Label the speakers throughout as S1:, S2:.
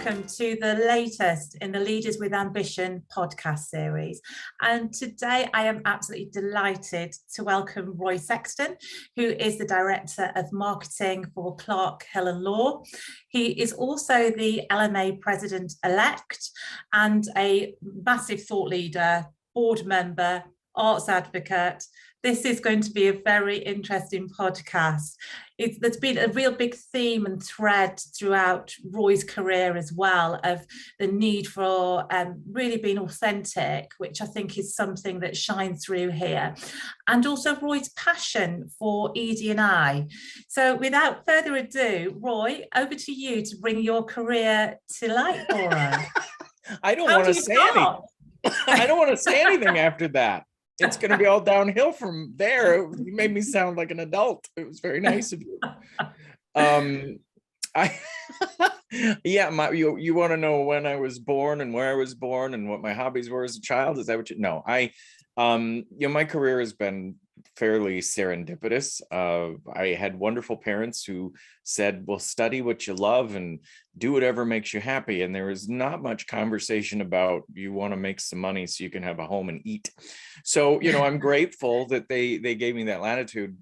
S1: welcome to the latest in the Leaders with Ambition podcast series. And today I am absolutely delighted to welcome Roy Sexton, who is the Director of Marketing for Clark Hill Law. He is also the LMA President-elect and a massive thought leader, board member, arts advocate. This is going to be a very interesting podcast. There's been a real big theme and thread throughout Roy's career as well of the need for really being authentic, which I think is something that shines through here. And also Roy's passion for ED&I. So without further ado, Roy, over to you to bring your career to light for us.
S2: I don't want to say anything. I don't want to say anything after that. It's going to be all downhill from there. You made me sound like an adult. It was very nice of you. You want to know when I was born and where I was born and what my hobbies were as a child? Is that what you know? My career has been fairly serendipitous. I had wonderful parents who said, well, study what you love and do whatever makes you happy. And there was not much conversation about you want to make some money so you can have a home and eat. So, I'm grateful that they gave me that latitude.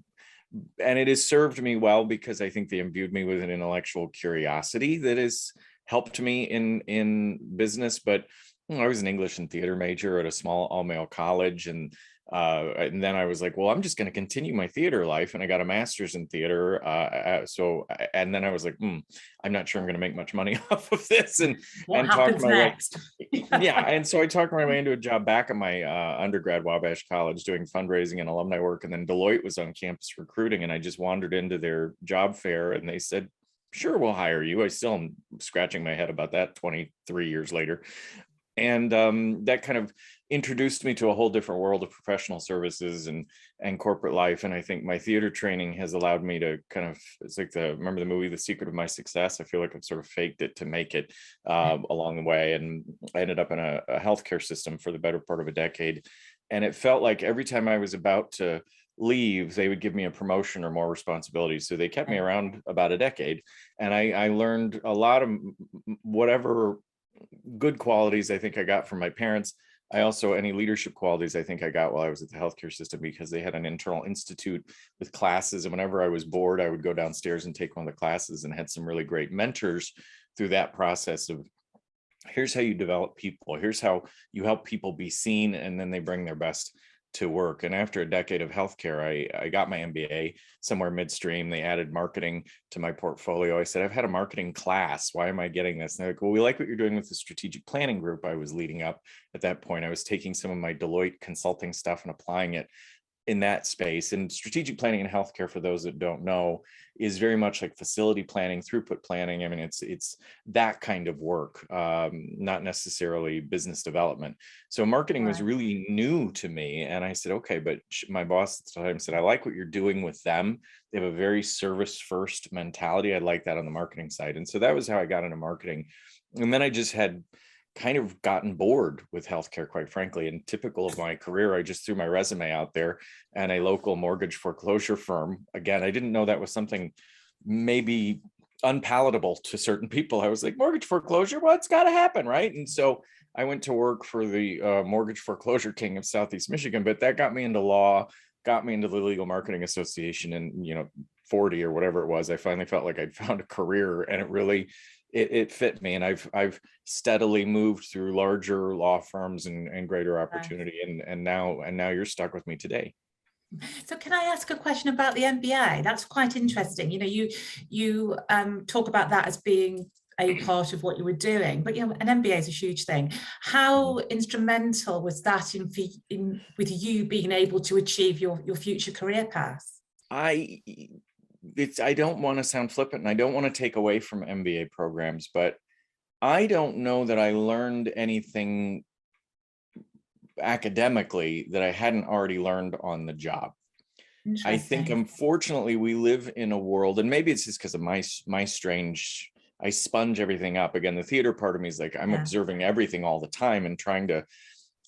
S2: And it has served me well because I think they imbued me with an intellectual curiosity that has helped me in business. But I was an English and theater major at a small all-male college, and then I was like, well, I'm just going to continue my theater life, and I got a master's in theater. And then I was like, I'm not sure I'm going to make much money off of this. And
S1: happens next?
S2: And so I talked my way into a job back at my undergrad, Wabash College, doing fundraising and alumni work. And then Deloitte was on campus recruiting, and I just wandered into their job fair, and they said, sure, we'll hire you. I still am scratching my head about that 23 years later. And that kind of introduced me to a whole different world of professional services and corporate life. And I think my theater training has allowed me to it's like remember the movie, The Secret of My Success? I feel like I've sort of faked it to make it along the way. And I ended up in a healthcare system for the better part of a decade. And it felt like every time I was about to leave, they would give me a promotion or more responsibilities. So they kept me around about a decade. And I learned a lot of whatever good qualities I think I got from my parents. Any leadership qualities I think I got while I was at the healthcare system, because they had an internal institute with classes. And whenever I was bored, I would go downstairs and take one of the classes, and had some really great mentors through that process of, here's how you develop people. Here's how you help people be seen, and then they bring their best to work. And after a decade of healthcare, I got my MBA somewhere midstream. They added marketing to my portfolio. I said, I've had a marketing class. Why am I getting this? And they're like, well, we like what you're doing with the strategic planning group I was leading up at that point. I was taking some of my Deloitte consulting stuff and applying it in that space. And strategic planning in healthcare, for those that don't know, is very much like facility planning, throughput planning. I mean, it's that kind of work, not necessarily business development. So marketing was really new to me. And I said, okay, but my boss at the time said, I like what you're doing with them. They have a very service first mentality. I like that on the marketing side. And so that was how I got into marketing. And then I just had kind of gotten bored with healthcare, quite frankly. And typical of my career, I just threw my resume out there, and a local mortgage foreclosure firm. Again, I didn't know that was something maybe unpalatable to certain people. I was like, mortgage foreclosure, well, it's got to happen, right? And so I went to work for the mortgage foreclosure king of Southeast Michigan, but that got me into law, got me into the Legal Marketing Association. And 40 or whatever it was, I finally felt like I'd found a career, and it really it fit me. And I've steadily moved through larger law firms and greater opportunity. And now you're stuck with me today.
S1: So can I ask a question about the MBA? That's quite interesting. You talk about that as being a part of what you were doing, but an MBA is a huge thing. How instrumental was that with you being able to achieve your future career path?
S2: I don't want to sound flippant, and I don't want to take away from MBA programs, but I don't know that I learned anything academically that I hadn't already learned on the job. I think, unfortunately, we live in a world, and maybe it's just because of my strange, I sponge everything up. Again, the theater part of me is like, I'm observing everything all the time and trying to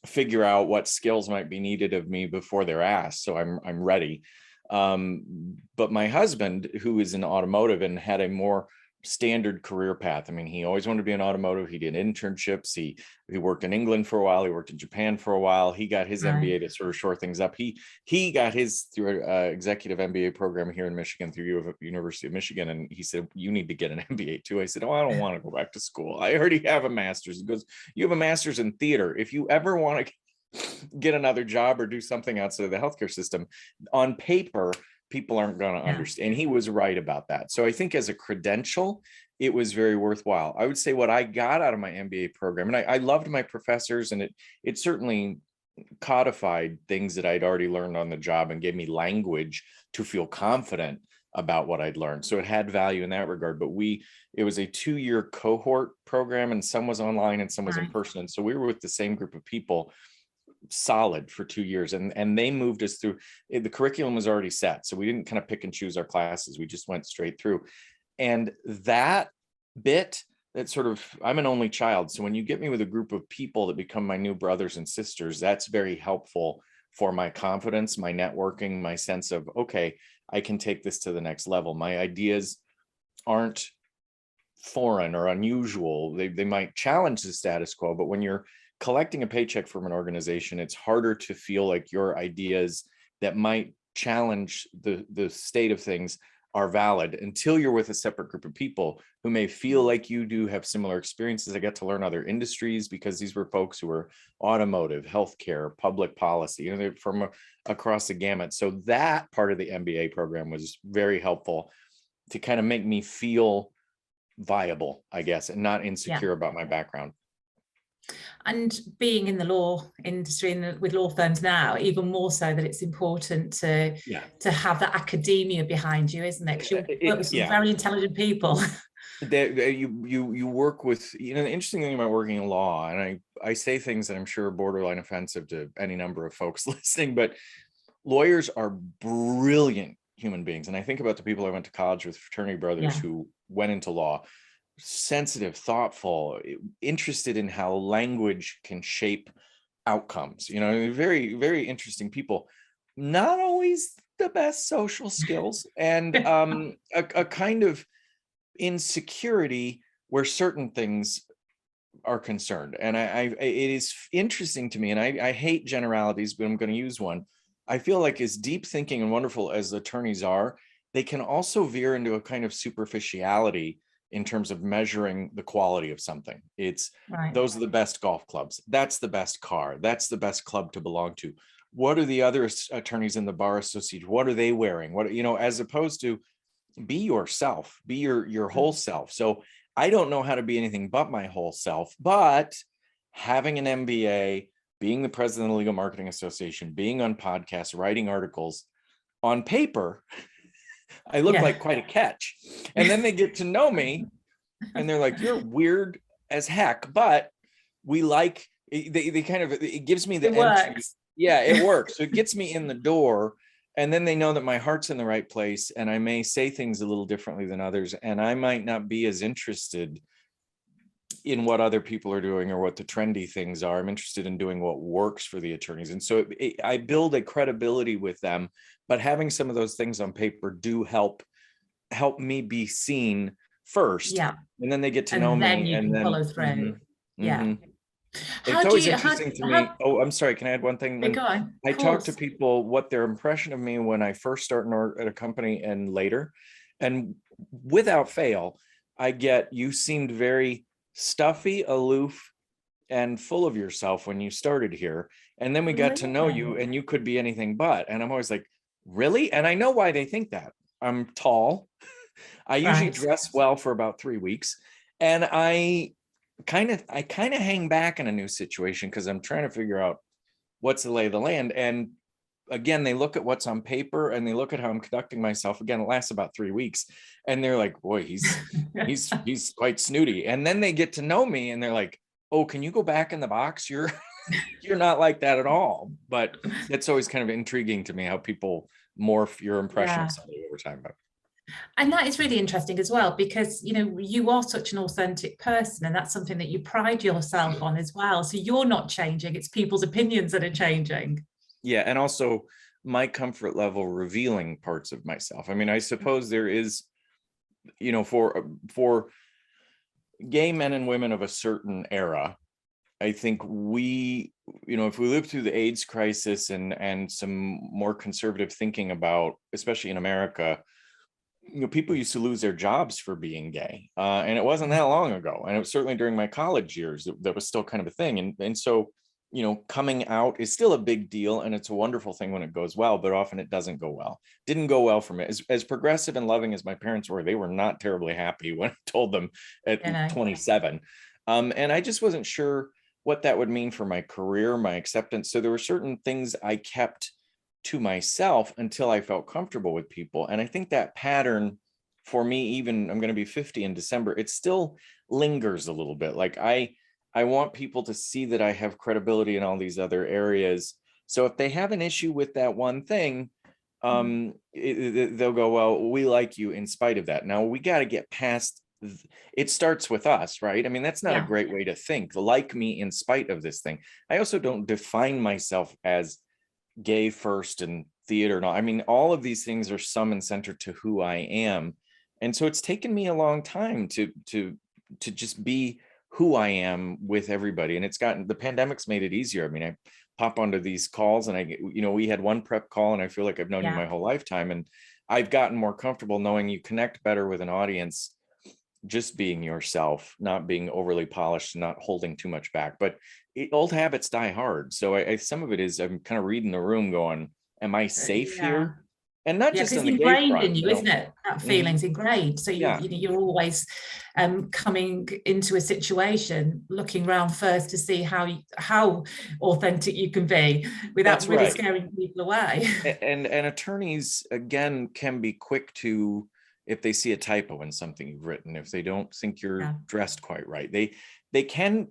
S2: figure out what skills might be needed of me before they're asked. So I'm ready. But my husband, who is in automotive and had a more standard career path. I mean, he always wanted to be in automotive. He did internships. He worked in England for a while. He worked in Japan for a while. He got his MBA to sort of shore things up. He got his through an executive MBA program here in Michigan through University of Michigan. And he said, you need to get an MBA too. I said, oh, I don't want to go back to school. I already have a master's. He goes, you have a master's in theater. If you ever want to get another job or do something outside of the healthcare system, on paper, people aren't going to understand. And he was right about that. So I think as a credential, it was very worthwhile. I would say what I got out of my MBA program, and I loved my professors, and it certainly codified things that I'd already learned on the job and gave me language to feel confident about what I'd learned. So it had value in that regard. But it was a 2-year cohort program, and some was online and some was in person. And so we were with the same group of people solid for 2 years, and they moved us through. The curriculum was already set, so we didn't kind of pick and choose our classes. We just went straight through. And that bit, that sort of, I'm an only child, so when you get me with a group of people that become my new brothers and sisters, that's very helpful for my confidence, my networking, my sense of, okay, I can take this to the next level. My ideas aren't foreign or unusual. They might challenge the status quo, but when you're collecting a paycheck from an organization, it's harder to feel like your ideas that might challenge the state of things are valid until you're with a separate group of people who may feel like you do, have similar experiences. I got to learn other industries because these were folks who were automotive, healthcare, public policy, they're from across the gamut. So that part of the MBA program was very helpful to kind of make me feel viable, I guess, and not insecure about my background.
S1: And being in the law industry and with law firms now, even more so that it's important to have that academia behind you, isn't it? Because you work with some very intelligent people.
S2: You work with, the interesting thing about working in law, and I say things that I'm sure are borderline offensive to any number of folks listening, but lawyers are brilliant human beings. And I think about the people I went to college with, fraternity brothers who went into law. Sensitive, thoughtful, interested in how language can shape outcomes. Very, very interesting people. Not always the best social skills, and a kind of insecurity where certain things are concerned. And it is interesting to me, and I hate generalities, but I'm going to use one. I feel like as deep thinking and wonderful as attorneys are, they can also veer into a kind of superficiality in terms of measuring the quality of something. It's those are the best golf clubs. That's the best car. That's the best club to belong to. What are the other attorneys in the bar association? What are they wearing? As opposed to be yourself, be your whole self. So I don't know how to be anything but my whole self, but having an MBA, being the president of the Legal Marketing Association, being on podcasts, writing articles, on paper, I look like quite a catch. And then they get to know me and they're like, you're weird as heck, but we like, they kind of, it gives me the entry. Yeah, it works. So it gets me in the door, and then they know that my heart's in the right place, and I may say things a little differently than others, and I might not be as interested in what other people are doing or what the trendy things are. I'm interested in doing what works for the attorneys. And so I build a credibility with them, but having some of those things on paper do help me be seen first. Yeah. And then they get to know me, and then follow through. Mm-hmm, yeah. Mm-hmm. It's always interesting to me. Oh, I'm sorry. Can I add one thing? Go on. I talk to people what their impression of me when I first start at a company and later, and without fail, I get, you seemed very stuffy, aloof, and full of yourself when you started here. And then we got to know you, and you could be anything but. And I'm always like, really? And I know why they think that. I'm tall. I usually dress well for about 3 weeks. And I kind of hang back in a new situation because I'm trying to figure out what's the lay of the land. And again, they look at what's on paper and they look at how I'm conducting myself. Again, it lasts about 3 weeks. And they're like, boy, he's quite snooty. And then they get to know me and they're like, oh, can you go back in the box? You're not like that at all. But it's always kind of intriguing to me how people morph your impression of somebody over time.
S1: And that is really interesting as well, because, you are such an authentic person, and that's something that you pride yourself on as well. So you're not changing, it's people's opinions that are changing.
S2: Yeah. And also my comfort level revealing parts of myself. I mean, I suppose there is for gay men and women of a certain era, I think if we live through the AIDS crisis and some more conservative thinking about, especially in America, people used to lose their jobs for being gay. And it wasn't that long ago. And it was certainly during my college years that was still kind of a thing. And so, coming out is still a big deal. And it's a wonderful thing when it goes well, but often it doesn't go well. Didn't go well for me. As progressive and loving as my parents were, they were not terribly happy when I told them at 27. And I just wasn't sure what that would mean for my career, my acceptance. So there were certain things I kept to myself until I felt comfortable with people. And I think that pattern for me, even I'm going to be 50 in December, it still lingers a little bit. Like I want people to see that I have credibility in all these other areas. So if they have an issue with that one thing, they'll go, well, we like you in spite of that. Now we got to get past it. Starts with us, right? I mean, that's not a great way to think. Like me in spite of this thing. I also don't define myself as gay first and theater. No, I mean, all of these things are sum and center to who I am. And so it's taken me a long time to just be who I am with everybody. And the pandemic's made it easier. I mean, I pop onto these calls and we had one prep call and I feel like I've known you my whole lifetime. And I've gotten more comfortable knowing you connect better with an audience just being yourself, not being overly polished, not holding too much back. But old habits die hard. So some of it is I'm kind of reading the room going, am I safe here? And not just on the gay front.
S1: It's ingrained in you, isn't it? That feeling's ingrained. So you're always coming into a situation, looking around first to see how authentic you can be without really scaring people away.
S2: And attorneys, again, can be quick to, if they see a typo in something you've written, if they don't think you're dressed quite right, they can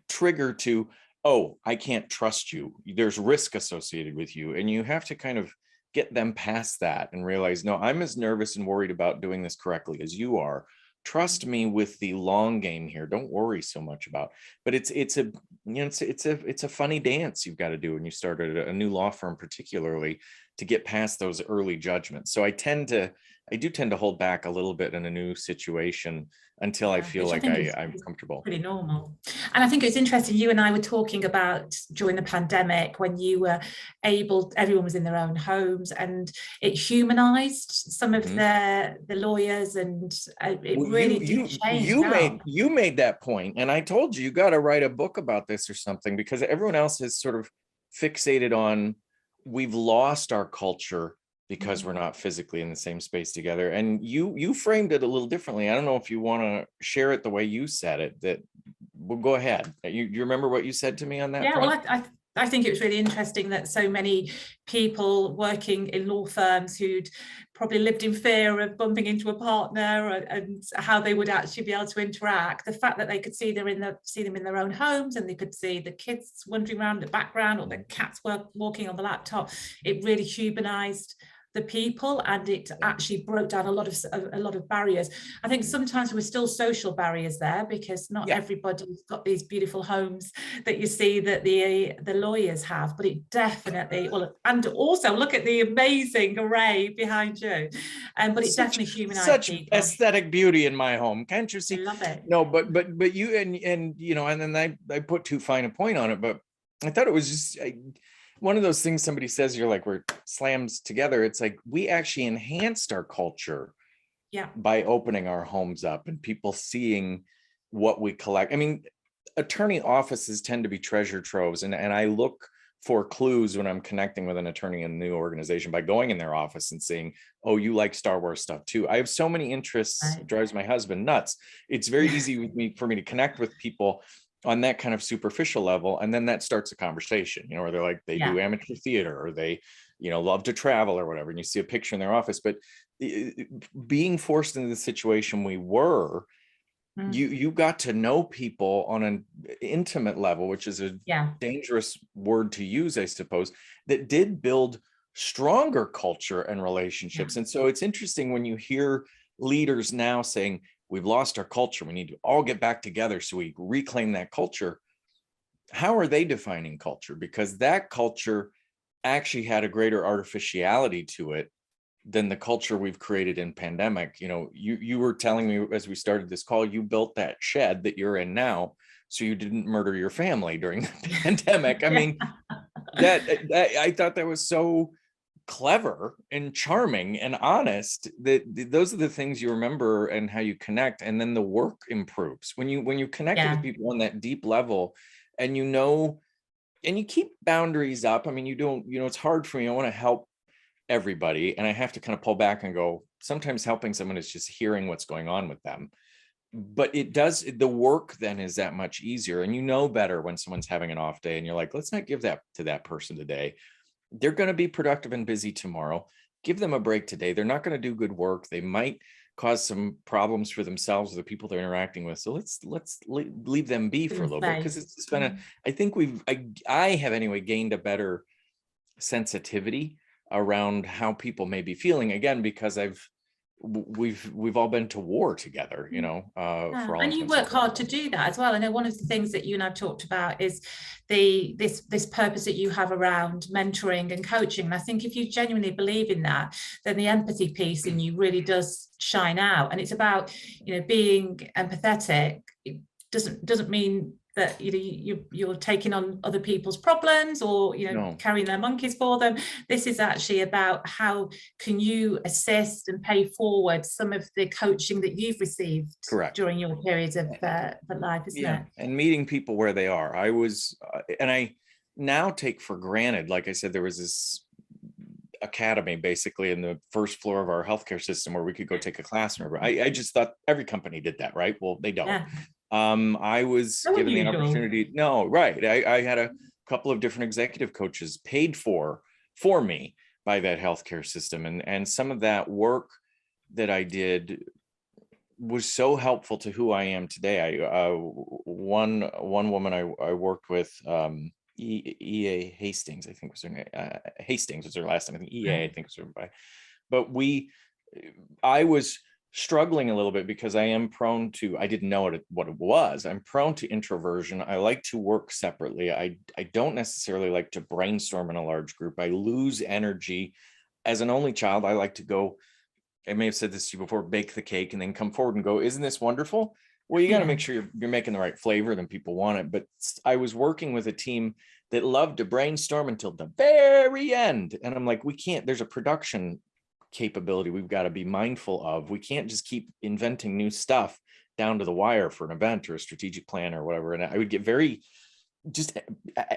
S2: trigger to, oh, I can't trust you. There's risk associated with you. And you have to kind of get them past that and realize, no, I'm as nervous and worried about doing this correctly as you are. Trust me with the long game here. Don't worry so much about. But it's a funny dance you've got to do when you start a new law firm, particularly to get past those early judgments. So I do tend to hold back a little bit in a new situation until I feel like I'm comfortable.
S1: Pretty normal. And I think it's interesting, you and I were talking about during the pandemic when you were everyone was in their own homes and it humanized some of the lawyers and it really did change.
S2: You made that point and I told you got to write a book about this or something because everyone else has sort of fixated on we've lost our culture because we're not physically in the same space together. And you framed it a little differently. I don't know if you want to share it the way you said it. Well, go ahead. You remember what you said to me on that?
S1: Yeah, front? Well, I think it was really interesting that so many people working in law firms who'd probably lived in fear of bumping into a partner and how they would actually be able to interact. The fact that they could see them in their own homes and they could see the kids wandering around the background or the cats walking on the laptop, it really humanized the people and it actually broke down a lot of barriers. I think sometimes there were still social barriers there because not everybody's got these beautiful homes that you see that the lawyers have, but it definitely, and also look at the amazing array behind you, but it definitely humanized
S2: such
S1: people.
S2: Aesthetic beauty in my home, can't you see?
S1: I love it.
S2: No, but you and then I put too fine a point on it, but I thought it was just one of those things somebody says you're like, we're slams together. It's like we actually enhanced our culture by opening our homes up and people seeing what we collect. I mean, attorney offices tend to be treasure troves. And I look for clues when I'm connecting with an attorney in a new organization by going in their office and saying, oh, you like Star Wars stuff too. I have so many interests, drives my husband nuts. It's very easy for me to connect with people on that kind of superficial level. And then that starts a conversation, where they're like, they do amateur theater or they, love to travel or whatever. And you see a picture in their office, but being forced into the situation we were, you got to know people on an intimate level, which is a dangerous word to use, I suppose, that did build stronger culture and relationships. And so it's interesting when you hear leaders now saying, we've lost our culture. We need to all get back together so we reclaim that culture. How are they defining culture? Because that culture actually had a greater artificiality to it than the culture we've created in pandemic. You know, you were telling me as we started this call, you built that shed that you're in now so you didn't murder your family during the pandemic. I mean, that I thought that was so clever and charming and honest, that those are the things you remember and how you connect. And then the work improves when you connect
S1: Yeah.
S2: with people on that deep level, and and you keep boundaries up. I mean, you don't, it's hard for me. I want to help everybody, and I have to kind of pull back and go, sometimes helping someone is just hearing what's going on with them. But the work then is that much easier, and better when someone's having an off day and you're like, let's not give that to that person today. They're going to be productive and busy tomorrow. Give them a break today. They're not going to do good work. They might cause some problems for themselves or the people they're interacting with. So let's leave them be for a little bit, because it's been I think I have anyway gained a better sensitivity around how people may be feeling, again, because we've all been to war together, for all
S1: and you
S2: intents
S1: work
S2: and
S1: hard to
S2: purposes.
S1: do that as well. I know one of the things that you and I've talked about is this purpose that you have around mentoring and coaching. And I think if you genuinely believe in that, then the empathy piece in you really does shine out. And it's about, being empathetic. It doesn't mean that you're taking on other people's problems, or
S2: No.
S1: carrying their monkeys for them. This is actually about how can you assist and pay forward some of the coaching that you've received
S2: Correct.
S1: during your periods of life, isn't it?
S2: And meeting people where they are. And I now take for granted, like I said, there was this academy basically in the first floor of our healthcare system where we could go take a class. And I just thought every company did that, right? Well, they don't.
S1: Yeah.
S2: I was
S1: So
S2: given the
S1: unusual.
S2: opportunity. No, right. I had a couple of different executive coaches paid for me by that healthcare system. And some of that work that I did was so helpful to who I am today. One woman I worked with, EA Hastings, I think was her name. Hastings was her last name. I think EA, I think was her by. But I was struggling a little bit because I am prone to, I didn't know what it was. I'm prone to introversion. I like to work separately. I don't necessarily like to brainstorm in a large group. I lose energy. As an only child, I like to go, I may have said this to you before, bake the cake and then come forward and go, isn't this wonderful? Well, you got to make sure you're making the right flavor, then people want it. But I was working with a team that loved to brainstorm until the very end. And I'm like, we can't, there's a production capability we've got to be mindful of. We can't just keep inventing new stuff down to the wire for an event or a strategic plan or whatever. And I would get very just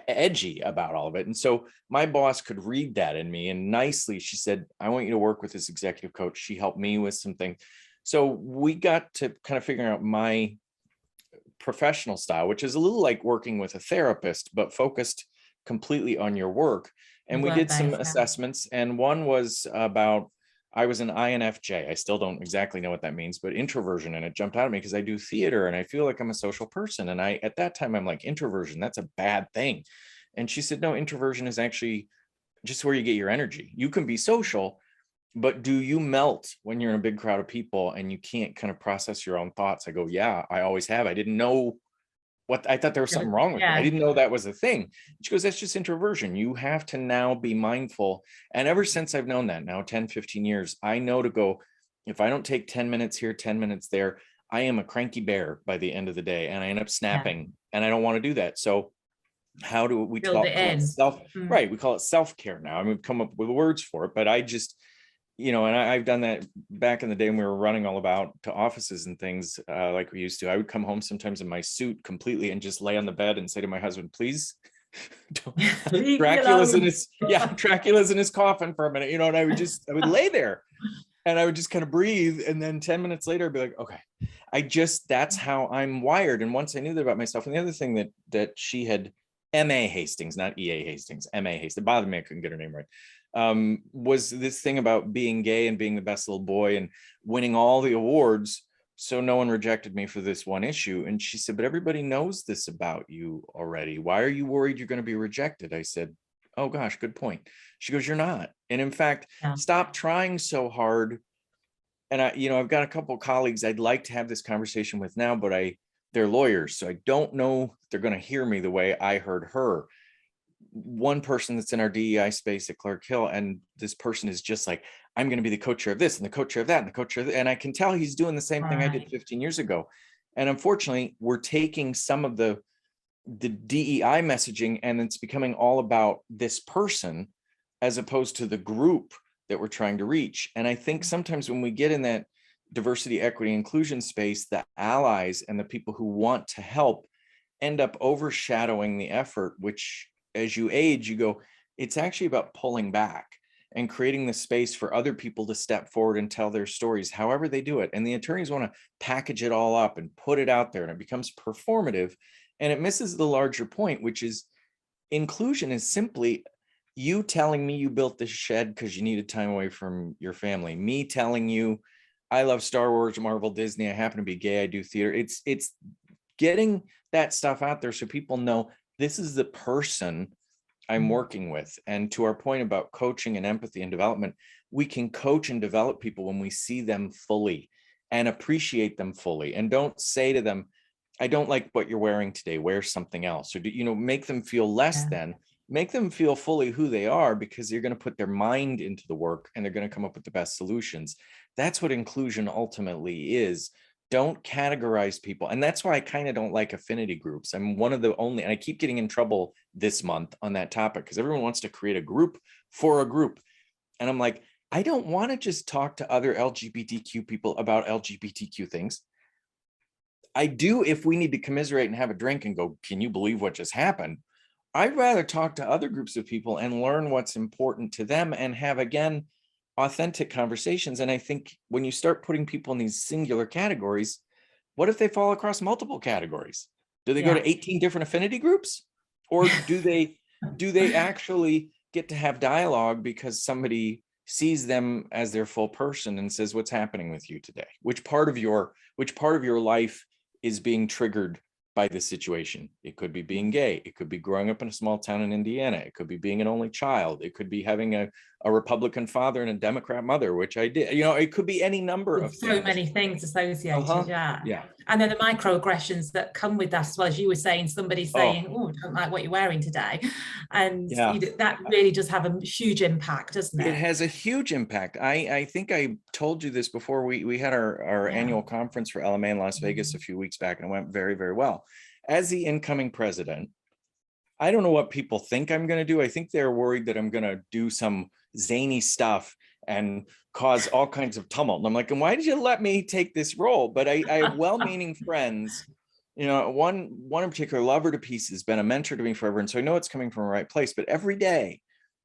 S2: edgy about all of it. And so my boss could read that in me, and nicely she said, I want you to work with this executive coach. She helped me with some things. So we got to kind of figure out my professional style, which is a little like working with a therapist, but focused completely on your work. And we did some assessments, and one was about, I was an INFJ. I still don't exactly know what that means, but introversion. And it jumped out at me because I do theater and I feel like I'm a social person. And at that time, I'm like, introversion, that's a bad thing. And she said, no, introversion is actually just where you get your energy. You can be social, but do you melt when you're in a big crowd of people and you can't kind of process your own thoughts? I go, yeah, I always have. I didn't know I thought there was something wrong with me. I didn't know that was a thing. She goes, that's just introversion. You have to now be mindful. And ever since I've known that now 10, 15 years, I know to go, if I don't take 10 minutes here, 10 minutes there, I am a cranky bear by the end of the day and I end up snapping, and I don't want to do that. So how do we call it right? We call it self-care now. I mean, we've come up with words for it, but I just, and I've done that back in the day when we were running all about to offices and things like we used to. I would come home sometimes in my suit completely and just lay on the bed and say to my husband, please, Dracula's in his coffin for a minute, and I would lay there and I would just kind of breathe. And then 10 minutes later, I'd be like, okay, that's how I'm wired. And once I knew that about myself, and the other thing that she had, M.A. Hastings, not E.A. Hastings, M.A. Hastings, it bothered me I couldn't get her name right, was this thing about being gay and being the best little boy and winning all the awards. So no one rejected me for this one issue. And she said, but everybody knows this about you already. Why are you worried you're going to be rejected? I said, oh gosh, good point. She goes, you're not. And in fact, stop trying so hard. And I've got a couple of colleagues I'd like to have this conversation with now, but they're lawyers. So I don't know if they're going to hear me the way I heard her. One person that's in our DEI space at Clark Hill, and this person is just like, I'm going to be the co-chair of this and the co-chair of that and the co-chair of that. And I can tell he's doing the same thing I did
S1: Right.
S2: 15 years ago. And unfortunately, we're taking some of the DEI messaging and it's becoming all about this person as opposed to the group that we're trying to reach. And I think sometimes when we get in that diversity, equity, inclusion space, the allies and the people who want to help end up overshadowing the effort, which as you age, you go, it's actually about pulling back and creating the space for other people to step forward and tell their stories, however they do it. And the attorneys want to package it all up and put it out there, and it becomes performative, and it misses the larger point, which is inclusion is simply you telling me you built this shed because you needed time away from your family, me telling you I love Star Wars, Marvel, Disney, I happen to be gay, I do theater. It's getting that stuff out there so people know this is the person I'm working with. And to our point about coaching and empathy and development, we can coach and develop people when we see them fully and appreciate them fully, and don't say to them, I don't like what you're wearing today, wear something else. Or, make them feel less than, make them feel fully who they are, because you're going to put their mind into the work and they're going to come up with the best solutions. That's what inclusion ultimately is. Don't categorize people. And that's why I kind of don't like affinity groups. I'm one of the only, and I keep getting in trouble this month on that topic because everyone wants to create a group for a group. And I'm like, I don't want to just talk to other LGBTQ people about LGBTQ things. I do if we need to commiserate and have a drink and go, can you believe what just happened? I'd rather talk to other groups of people and learn what's important to them and have, again, authentic conversations. And I think when you start putting people in these singular categories, what if they fall across multiple categories? Do they go to 18 different affinity groups? Or do they actually get to have dialogue because somebody sees them as their full person and says, what's happening with you today? Which part of your life is being triggered by this situation? It could be being gay. It could be growing up in a small town in Indiana. It could be being an only child. It could be having a Republican father and a Democrat mother, which I did. It could be any number of things.
S1: So many things associated,
S2: yeah.
S1: And then the microaggressions that come with that as well. As you were saying, somebody saying, oh, I don't like what you're wearing today. And that really does have a huge impact, doesn't it?
S2: It has a huge impact. I think I told you this before. We had our annual conference for LMA in Las Vegas a few weeks back, and it went very, very well. As the incoming president, I don't know what people think I'm going to do. I think they're worried that I'm going to do some zany stuff and cause all kinds of tumult. And I'm like, and why did you let me take this role? But I have well-meaning friends. One in particular, love her to pieces, been a mentor to me forever. And so I know it's coming from the right place. But every day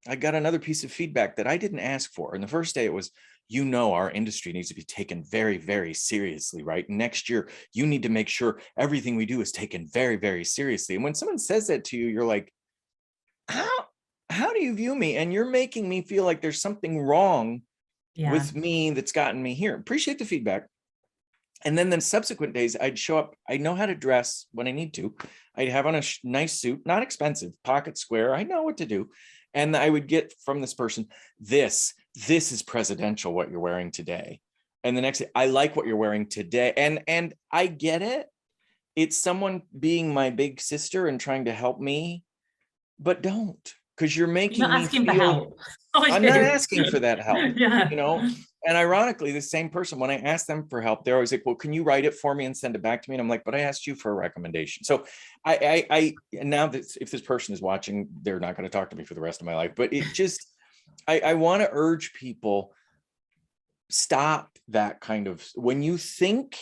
S2: I got another piece of feedback that I didn't ask for. And the first day it was, our industry needs to be taken very, very seriously, right? Next year, you need to make sure everything we do is taken very, very seriously. And when someone says that to you, you're like, how do you view me? And you're making me feel like there's something wrong with me that's gotten me here. Appreciate the feedback. And then the subsequent days, I'd show up. I know how to dress when I need to. I'd have on a nice suit, not expensive, pocket square. I know what to do. And I would get from this person, this is presidential, what you're wearing today. And the next day, I like what you're wearing today. And I get it. It's someone being my big sister and trying to help me, but don't, because you're making me feel,
S1: for help.
S2: I'm not asking for that help, And ironically, the same person, when I ask them for help, they're always like, well, can you write it for me and send it back to me? And I'm like, but I asked you for a recommendation. So I now that if this person is watching, they're not going to talk to me for the rest of my life. But it just, I want to urge people, stop that kind of, when you think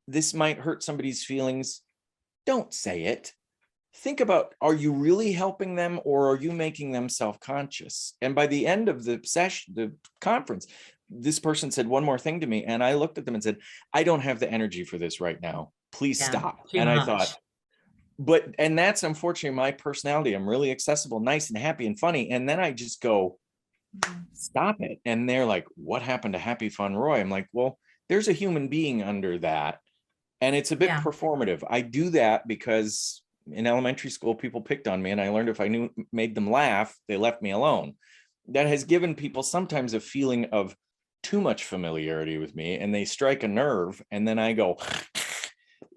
S2: this might hurt somebody's feelings, don't say it. Think about, are you really helping them, or are you making them self-conscious? And by the end of the session, the conference, this person said one more thing to me, and I looked at them and said, I don't have the energy for this right now. Please stop. And I thought, and that's unfortunately my personality. I'm really accessible, nice and happy and funny. And then I just go, stop it. And they're like, what happened to Happy Fun Roy? I'm like, well, there's a human being under that. And it's a bit performative. I do that because in elementary school, people picked on me, and I learned if I made them laugh, they left me alone. That has given people sometimes a feeling of too much familiarity with me, and they strike a nerve, and then I go,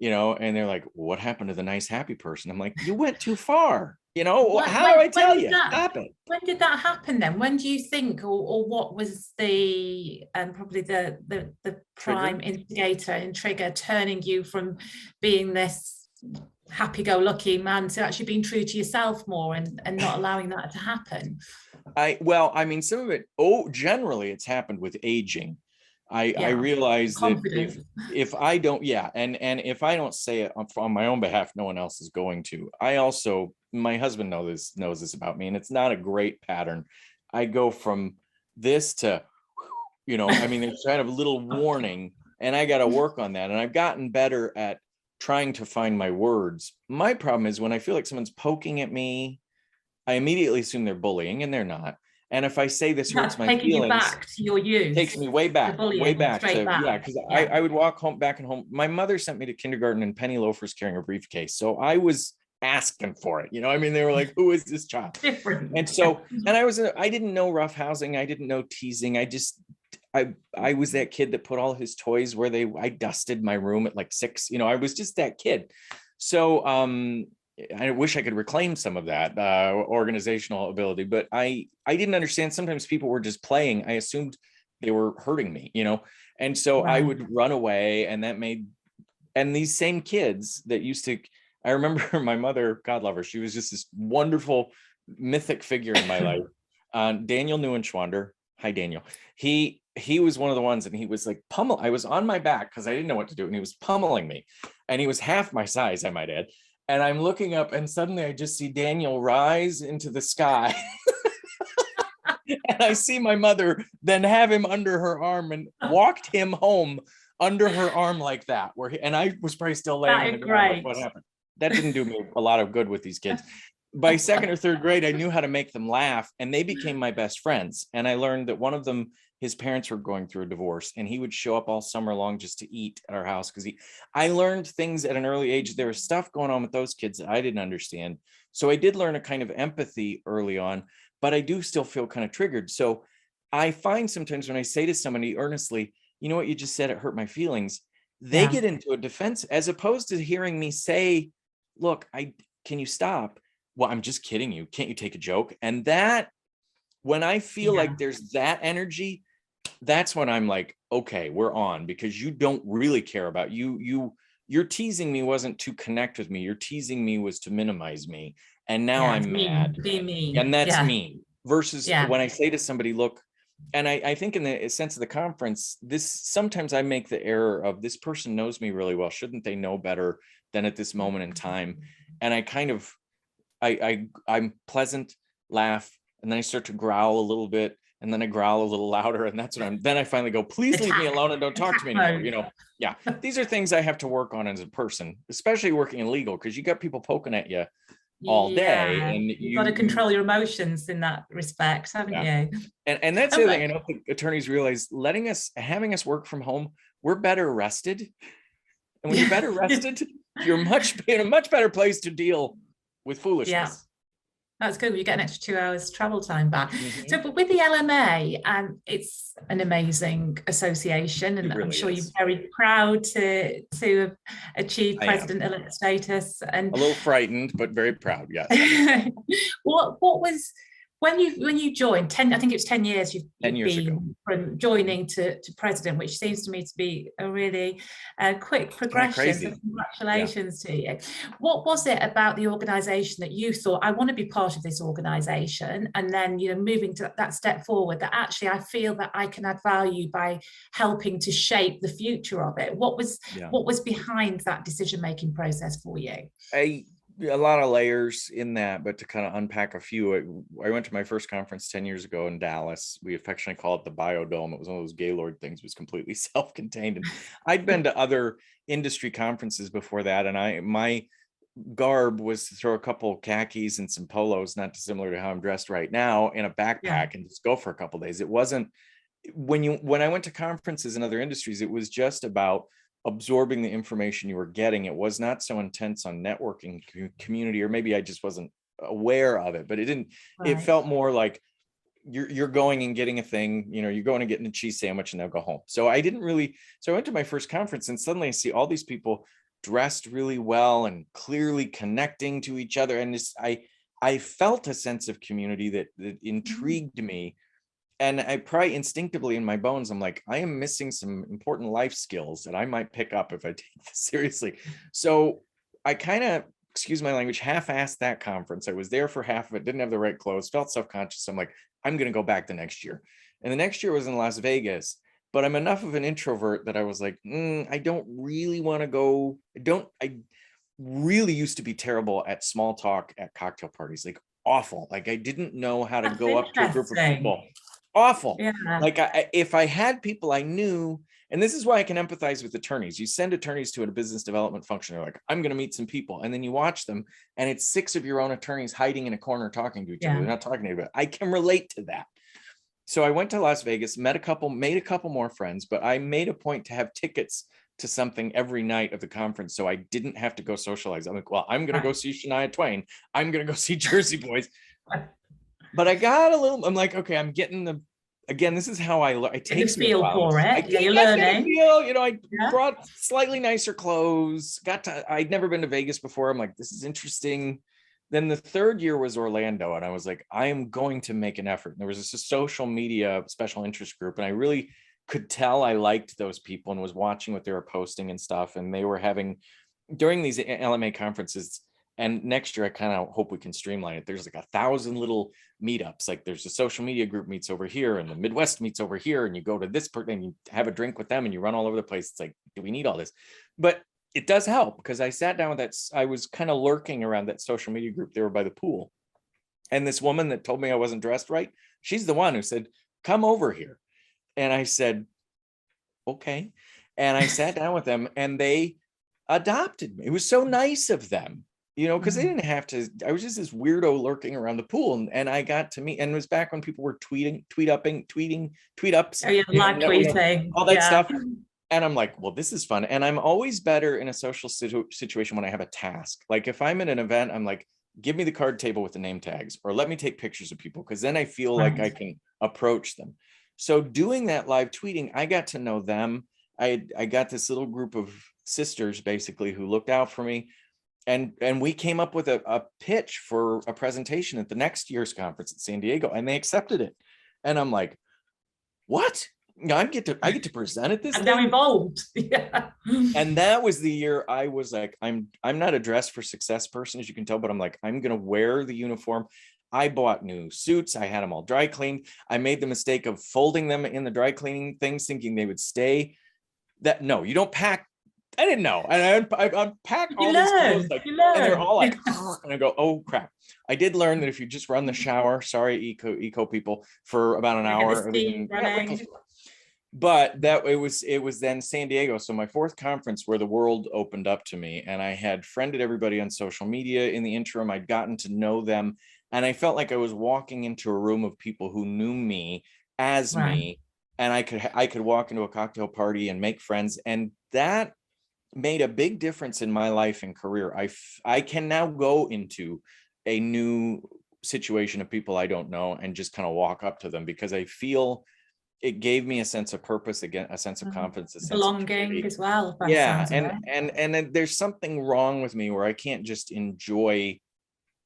S2: and they're like, what happened to the nice, happy person? I'm like, you went too far. You know,
S1: When,
S2: how
S1: when,
S2: do I
S1: when
S2: tell
S1: did
S2: you?
S1: that
S2: Stop it.
S1: when did that happen then? When do you think, or what was the probably the
S2: Trigger.
S1: prime instigator and trigger turning you from being this happy-go-lucky man to actually being true to yourself more and not allowing that to happen?
S2: I mean, some of it, generally it's happened with aging. I
S1: Yeah,
S2: realize that
S1: confidence.
S2: if I don't, yeah, and if I don't say it on my own behalf, no one else is going to. I also, my husband knows this about me, and it's not a great pattern. I go from this to, I mean, there's kind of a little warning, and I got to work on that. And I've gotten better at trying to find my words. My problem is when I feel like someone's poking at me, I immediately assume they're bullying, and they're not. And if I say this hurts
S1: That's
S2: my
S1: taking you
S2: feelings,
S1: back to your youth,
S2: takes me
S1: the
S2: way
S1: bullying,
S2: back
S1: straight
S2: to, yeah,
S1: back.
S2: because
S1: Yeah.
S2: I would walk home back and home. My mother sent me to kindergarten in penny loafers carrying a briefcase. So I was asking for it. I mean, they were like, who is this child?
S1: Different.
S2: And so, and I didn't know rough housing. I didn't know teasing. I was that kid that put all his toys where I dusted my room at like 6. I was just that kid. So I wish I could reclaim some of that organizational ability, but I didn't understand. Sometimes people were just playing. I assumed they were hurting me, and so I would run away, and and these same kids that used to, I remember my mother, God love her, she was just this wonderful mythic figure in my life. Daniel Neuenschwander. Hi, Daniel. He was one of the ones, and he was like I was on my back because I didn't know what to do, and he was pummeling me, and he was half my size, I might add. And I'm looking up, and suddenly I just see Daniel rise into the sky. And I see my mother then have him under her arm and walked him home under her arm like that. And I was probably still laying on the ground. Like, what happened? That didn't do me a lot of good with these kids. By 2nd or 3rd grade, I knew how to make them laugh, and they became my best friends. And I learned that one of them, his parents were going through a divorce, and he would show up all summer long just to eat at our house because I learned things at an early age. There was stuff going on with those kids that I didn't understand. So I did learn a kind of empathy early on, but I do still feel kind of triggered. So I find sometimes when I say to somebody earnestly, you know what you just said, it hurt my feelings, they get into a defense as opposed to hearing me say, look, can you stop? Well, I'm just kidding you. Can't you take a joke? And that, when I feel like there's that energy, that's when I'm like, okay, we're on, because you don't really care about your teasing me wasn't to connect with me. Your teasing me was to minimize me. And now I'm mad.
S1: Be mean.
S2: And that's mean. Versus when I say to somebody, look, and I think in the sense of the conference, sometimes I make the error of, this person knows me really well. Shouldn't they know better than at this moment in time? And I kind of, I'm pleasant, laugh, and then I start to growl a little bit, and then I growl a little louder, and that's when then I finally go, please leave me alone and don't talk to me anymore. Yeah, these are things I have to work on as a person, especially working in legal, because you got people poking at you all day, and
S1: you've got to control your emotions in that respect, haven't you?
S2: And that's the other thing I don't think attorneys realize. Having us work from home, we're better rested, and when you're better rested, you're in a much better place to deal with foolishness.
S1: That's good. You get an extra 2 hours travel time back. So, but with the LMA, it's an amazing association, and I'm sure you're very proud to have achieved president-elect status. And
S2: a little frightened, but very proud. Yes.
S1: What was when you joined? I think it was 10 years you've been
S2: ago.
S1: From joining to president, which seems to me to be a really quick progression. So congratulations to you. What was it about the organization that you thought, I want to be part of this organization, and then moving to that step forward, that actually I feel that I can add value by helping to shape the future of it? What was behind that decision-making process for you?
S2: A lot of layers in that, but to kind of unpack a few, I went to my first conference 10 years ago in Dallas. We affectionately call it the Biodome. It was one of those Gaylord things. It was completely self-contained. And I'd been to other industry conferences before that, and my garb was to throw a couple khakis and some polos, not dissimilar to how I'm dressed right now, in a backpack and just go for a couple days. It wasn't, when I went to conferences in other industries, it was just about absorbing the information you were getting. It was not so intense on networking community, or maybe I just wasn't aware of it, but it felt more like you're going and getting a thing, you're going and getting a cheese sandwich and they'll go home. So I went to my first conference, and suddenly I see all these people dressed really well and clearly connecting to each other. And I felt a sense of community that intrigued me. And I probably instinctively in my bones, I'm like, I am missing some important life skills that I might pick up if I take this seriously. So I kind of, excuse my language, half-assed that conference. I was there for half of it, didn't have the right clothes, felt self-conscious. I'm like, I'm going to go back the next year. And the next year was in Las Vegas, but I'm enough of an introvert that I was like, I don't really want to go. I really used to be terrible at small talk at cocktail parties, like awful. Like I didn't know how to
S1: That's
S2: go up to a group of
S1: interesting.
S2: people. Awful.
S1: Yeah.
S2: Like if I had people I knew, and this is why I can empathize with attorneys. You send attorneys to a business development function. They're like, I'm going to meet some people. And then you watch them and it's 6 of your own attorneys hiding in a corner talking to each other. They're not talking to anybody. I can relate to that. So I went to Las Vegas, made a couple more friends, but I made a point to have tickets to something every night of the conference. So I didn't have to go socialize. I'm like, well, I'm going to go see Shania Twain. I'm going to go see Jersey Boys. But I got a little, I'm like, okay, I'm getting again, this is how it takes me a while.
S1: For it.
S2: You're learning. I brought slightly nicer clothes, I'd never been to Vegas before. I'm like, this is interesting. Then the third year was Orlando. And I was like, I am going to make an effort. And there was this social media special interest group. And I really could tell I liked those people and was watching what they were posting and stuff. And they were having, during these LMA conferences, and next year, I kind of hope we can streamline it. There's like 1,000 little meetups. Like there's a social media group meets over here and the Midwest meets over here. And you go to this person and you have a drink with them and you run all over the place. It's like, do we need all this? But it does help because I sat down with that. I was kind of lurking around that social media group. They were by the pool. And this woman that told me I wasn't dressed right, she's the one who said, come over here. And I said, okay. And I sat down with them and they adopted me. It was so nice of them. Because they didn't have to. I was just this weirdo lurking around the pool, and I got to meet. And it was back when people were tweet ups,
S1: live tweeting,
S2: all that stuff. And I'm like, well, this is fun. And I'm always better in a social situation when I have a task. Like if I'm at an event, I'm like, give me the card table with the name tags, or let me take pictures of people, because then I feel like I can approach them. So doing that live tweeting, I got to know them. I got this little group of sisters basically who looked out for me. And we came up with a pitch for a presentation at the next year's conference at San Diego, and they accepted it. And I'm like, what? I get to present at this.
S1: I'm now involved. Yeah.
S2: And that was the year I was like, I'm not a dress for success person, as you can tell, but I'm like, I'm gonna wear the uniform. I bought new suits. I had them all dry cleaned. I made the mistake of folding them in the dry cleaning things, thinking they would stay. No, you don't pack. I didn't know. And I unpack all these clothes, and they're all like, and I go, oh crap. I did learn that if you just run the shower, sorry, eco people, for about an hour, but it was then San Diego. So my 4th conference where the world opened up to me, and I had friended everybody on social media in the interim. I'd gotten to know them, and I felt like I was walking into a room of people who knew me as me, and I could walk into a cocktail party and make friends, and that made a big difference in my life and career. I can now go into a new situation of people I don't know and just kind of walk up to them, because I feel it gave me a sense of purpose, again, a sense of confidence, a sense
S1: belonging
S2: of
S1: as well.
S2: Yeah, and there's something wrong with me where I can't just enjoy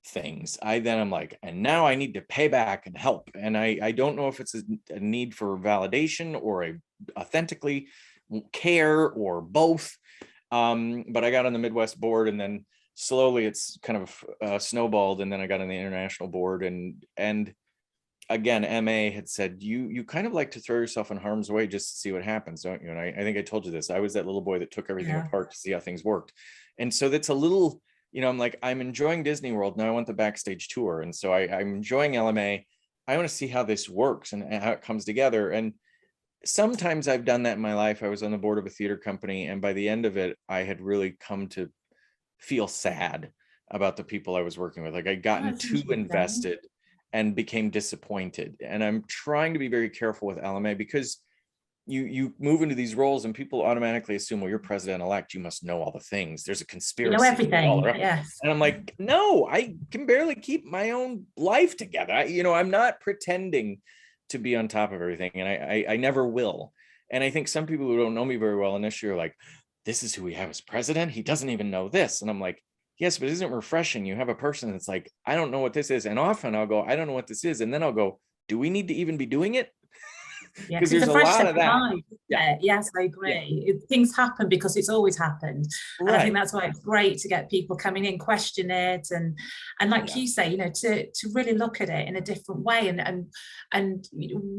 S2: things. I'm like, and now I need to pay back and help. And I don't know if it's a need for validation or a authentically care or both. But I got on the Midwest board, and then slowly it's kind of snowballed, and then I got on the international board, and again, MA had said, you kind of like to throw yourself in harm's way just to see what happens, don't you? And I think I told you this. I was that little boy that took everything apart to see how things worked. And so that's a little, I'm like, I'm enjoying Disney World. Now I want the backstage tour. And so I'm enjoying LMA. I want to see how this works and how it comes together. And sometimes I've done that in my life. I was on the board of a theater company, and by the end of it, I had really come to feel sad about the people I was working with. Like I'd gotten too invested and became disappointed. And I'm trying to be very careful with LMA, because you move into these roles and people automatically assume, well, you're president-elect, you must know all the things. There's a conspiracy.
S1: You know everything. Yes.
S2: And I'm like, no, I can barely keep my own life together. I'm not pretending to be on top of everything, and I never will. And I think some people who don't know me very well initially are like, this is who we have as president, he doesn't even know this. And I'm like, yes, but isn't it refreshing? You have a person that's like, I don't know what this is. And often I'll go, I don't know what this is. And then I'll go, do we need to even be doing it?
S1: Yeah,
S2: Because
S1: because it's
S2: there's
S1: a
S2: a
S1: fresh
S2: lot
S1: set
S2: of
S1: of
S2: that.
S1: eyes, isn't
S2: Yeah.
S1: it? Yes, I
S2: Yeah.
S1: agree. Things happen because it's always happened. And I think
S2: Right.
S1: that's why it's great to get people coming in, question it, and like
S2: Yeah.
S1: you say, to really look at it in a different way, and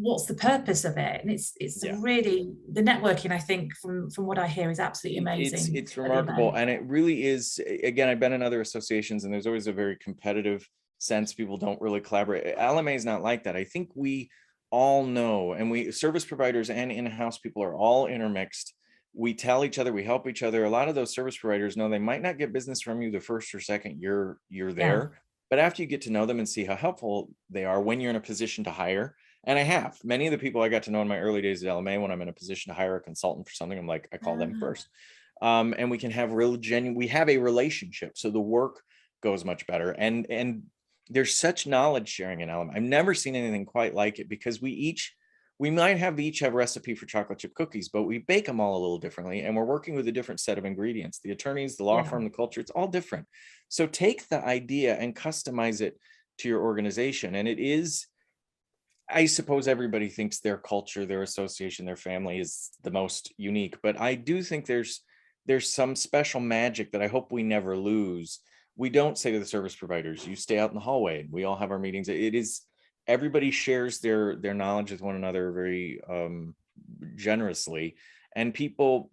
S1: what's the purpose of it? And it's
S2: Yeah.
S1: really the networking, I think, from what I hear, is absolutely amazing.
S2: It's
S1: at the
S2: remarkable.
S1: event.
S2: And it really is, again, I've been in other associations and there's always a very competitive sense. People don't really collaborate. LMA is not like that. I think we all know, and we service providers and in-house people are all intermixed. We tell each other, we help each other. A lot of those service providers know they might not get business from you the first or second year you're
S1: Yeah,
S2: there, but after you get to know them and see how helpful they are when you're in a position to hire. And I have many of the people I got to know in my early days at LMA, when I'm in a position to hire a consultant for something, I'm like, I call them
S1: ah,
S2: first. And we can have real genuine, we have a relationship, so the work goes much better. And there's such knowledge sharing in LMA. I've never seen anything quite like it, because we might have each have a recipe for chocolate chip cookies, but we bake them all a little differently, and we're working with a different set of ingredients. The attorneys, the law
S1: yeah,
S2: firm, the culture, it's all different. So take the idea and customize it to your organization. And it is, I suppose everybody thinks their culture, their association, their family is the most unique, but I do think there's some special magic that I hope we never lose. We don't say to the service providers, you stay out in the hallway. We all have our meetings. It is, everybody shares their knowledge with one another very generously. And people,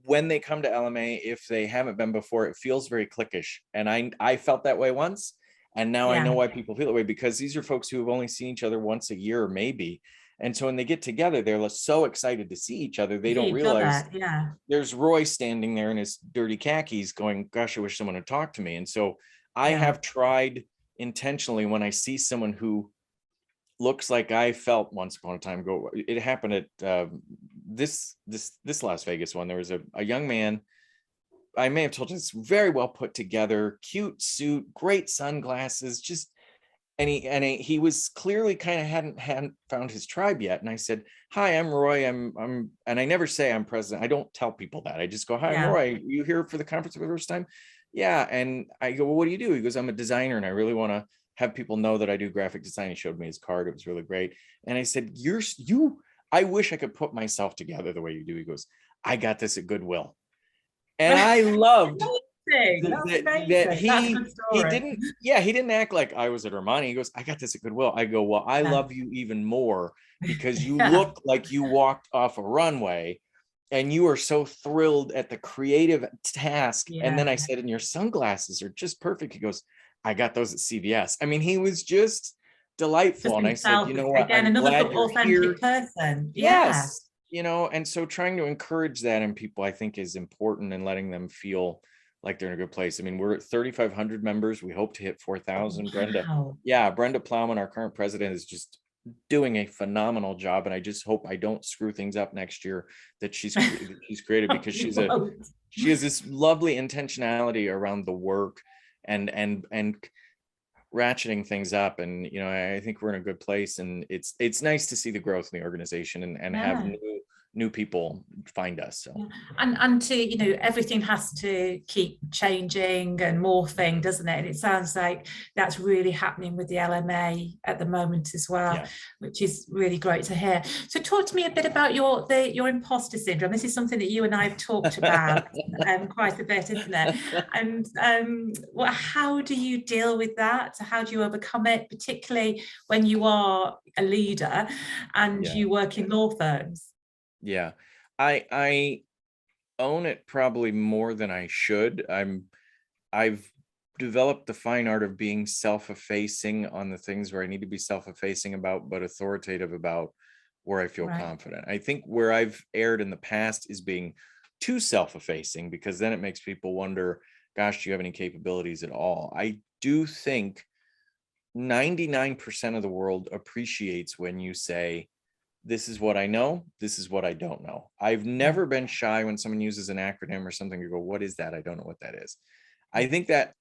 S2: when they come to LMA, if they haven't been before, it feels very cliquish. And I felt that way once. And now I know
S1: yeah.
S2: why people feel that way, because these are folks who have only seen each other once a year, maybe. And so when they get together, they're so excited to see each other. They
S1: See
S2: don't
S1: each
S2: realize
S1: other. Yeah,
S2: there's Roy standing there in his dirty khakis going, gosh, I wish someone had talked to me. And so I
S1: yeah.
S2: have tried intentionally, when I see someone who looks like I felt once upon a time ago. It happened at this Las Vegas one. There was a young man, I may have told you, it's very well put together, cute suit, great sunglasses, just, he was clearly kind of hadn't found his tribe yet. And I said, hi, I'm Roy. I'm and I never say I'm president. I don't tell people that. I just go, hi, I'm
S1: Yeah.
S2: Roy. You here for the conference for the first time? Yeah. And I go, well, what do you do? He goes, I'm a designer and I really want to have people know that I do graphic design. He showed me his card. It was really great. And I said, I wish I could put myself together the way you do. He goes, I got this at Goodwill. And I loved
S1: Amazing. That's
S2: that
S1: amazing. That's a good
S2: he
S1: story.
S2: didn't, yeah, he didn't act like I was at Armani. He goes, I got this at Goodwill. I go, well, I
S1: Yeah.
S2: love you even more because you
S1: Yeah.
S2: look like you walked off a runway and you are so thrilled at the creative task. And then
S1: Yeah.
S2: I said, and your sunglasses are just perfect. He goes, I got those at CVS. I mean, he was just
S1: Just
S2: delightful. And I said,
S1: himself
S2: you know what?
S1: again,
S2: I'm
S1: another
S2: glad you're
S1: authentic
S2: here.
S1: person. Yeah.
S2: Yes. And so trying to encourage that in people, I think, is important, and letting them feel like they're in a good place. I mean, we're at 3,500 members. We hope to hit 4,000.
S1: Wow.
S2: Brenda Plowman, our current president, is just doing a phenomenal job. And I just hope I don't screw things up next year that she's created, because
S1: You
S2: she
S1: won't.
S2: has this lovely intentionality around the work and ratcheting things up. And I think we're in a good place, and it's nice to see the growth in the organization and have
S1: Yeah.
S2: new people find us. So
S1: Yeah. And to everything has to keep changing and morphing, doesn't it? And it sounds like that's really happening with the LMA at the moment as well,
S2: yeah.
S1: which is really great to hear. So talk to me a bit about your imposter syndrome. This is something that you and I have talked about quite a bit, isn't it? And how do you deal with that? How do you overcome it, particularly when you are a leader and
S2: Yeah.
S1: you work in law firms?
S2: Yeah. I own it probably more than I should. I've developed the fine art of being self-effacing on the things where I need to be self-effacing about, but authoritative about where I feel
S1: Right.
S2: confident. I think where I've erred in the past is being too self-effacing, because then it makes people wonder, gosh, do you have any capabilities at all? I do think 99% of the world appreciates when you say, this is what I know, this is what I don't know. I've
S1: Yeah.
S2: never been shy when someone uses an acronym or something. You go, what is that? I don't know what that is. I think that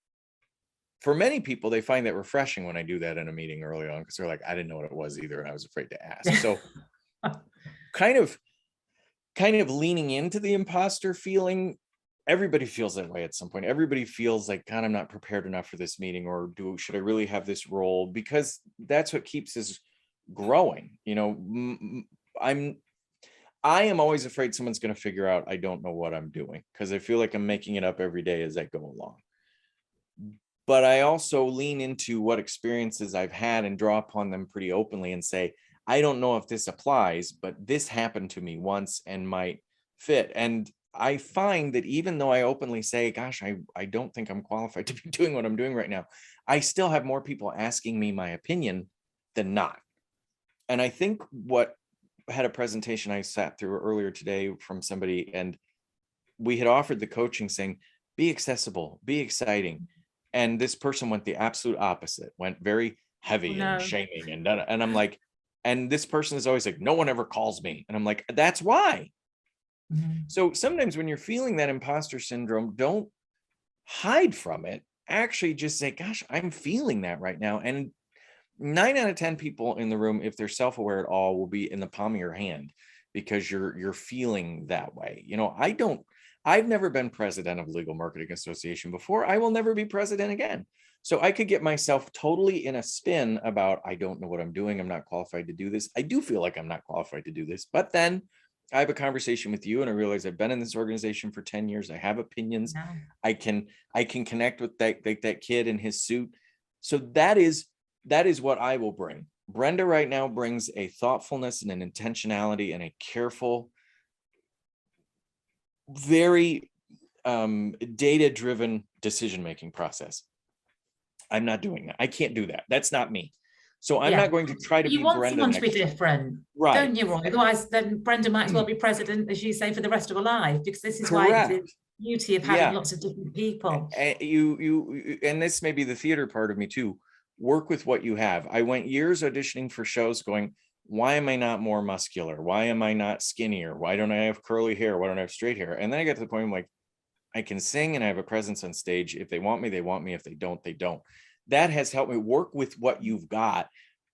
S2: for many people, they find that refreshing when I do that in a meeting early on, because they're like, I didn't know what it was either, and I was afraid to ask. So kind of leaning into the imposter feeling everybody feels that way at some point. Everybody feels like, God, I'm not prepared enough for this meeting, or should I really have this role? Because that's what keeps us growing. I am always afraid someone's going to figure out I don't know what I'm doing, because I feel like I'm making it up every day as I go along. But I also lean into what experiences I've had and draw upon them pretty openly and say, I don't know if this applies, but this happened to me once and might fit. And I find that even though I openly say, gosh, I don't think I'm qualified to be doing what I'm doing right now, I still have more people asking me my opinion than not. And I think what had a presentation I sat through earlier today from somebody, and we had offered the coaching saying, be accessible, be exciting. And this person went the absolute opposite, went very heavy and shaming. And I'm like, and this person is always like, no one ever calls me. And I'm like, that's why. Mm-hmm. So sometimes when you're feeling that imposter syndrome, don't hide from it. Actually just say, gosh, I'm feeling that right now. And 9 out of 10 people in the room, if they're self-aware at all, will be in the palm of your hand, because you're feeling that way. I've never been president of Legal Marketing Association before. I will never be president again. So I could get myself totally in a spin about, I don't know what I'm doing. I'm not qualified to do this. I do feel like I'm not qualified to do this, but then I have a conversation with you and I realize I've been in this organization for 10 years. I have opinions. No. I can connect with that kid in his suit. So that is what I will bring. Brenda right now brings a thoughtfulness and an intentionality and a careful, very data-driven decision-making process. I'm not doing that. I can't do that. That's not me. So I'm not going to try to be Brenda.
S1: You want someone to be different, right? Don't you, Roy? Otherwise, then Brenda might as well be president, as you say, for the rest of her life, because this is why the beauty of having lots of different people.
S2: And this may be the theater part of me too. Work with what you have. I went years auditioning for shows going, why am I not more muscular? Why am I not skinnier? Why don't I have curly hair? Why don't I have straight hair? And then I got to the point I'm like, I can sing and I have a presence on stage. If they want me, they want me. If they don't, they don't. That has helped me work with what you've got.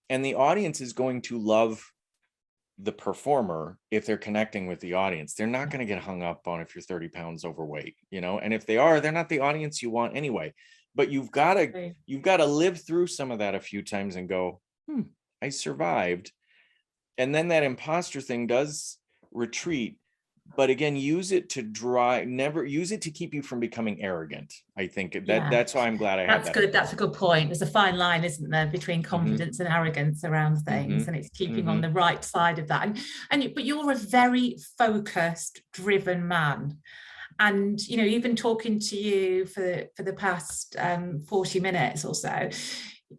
S2: And the audience is going to love the performer if they're connecting with the audience. They're not going to get hung up on if you're 30 pounds overweight, and if they are, they're not the audience you want anyway. But you've got to live through some of that a few times and go, I survived. And then that imposter thing does retreat. But again, use it to never use it to keep you from becoming arrogant. I think that's why I'm glad I had that.
S1: That's good. That's a good point. There's a fine line, isn't there, between confidence and arrogance around things, and it's keeping on the right side of that. But you're a very focused, driven man. And, even talking to you for the past 40 minutes or so,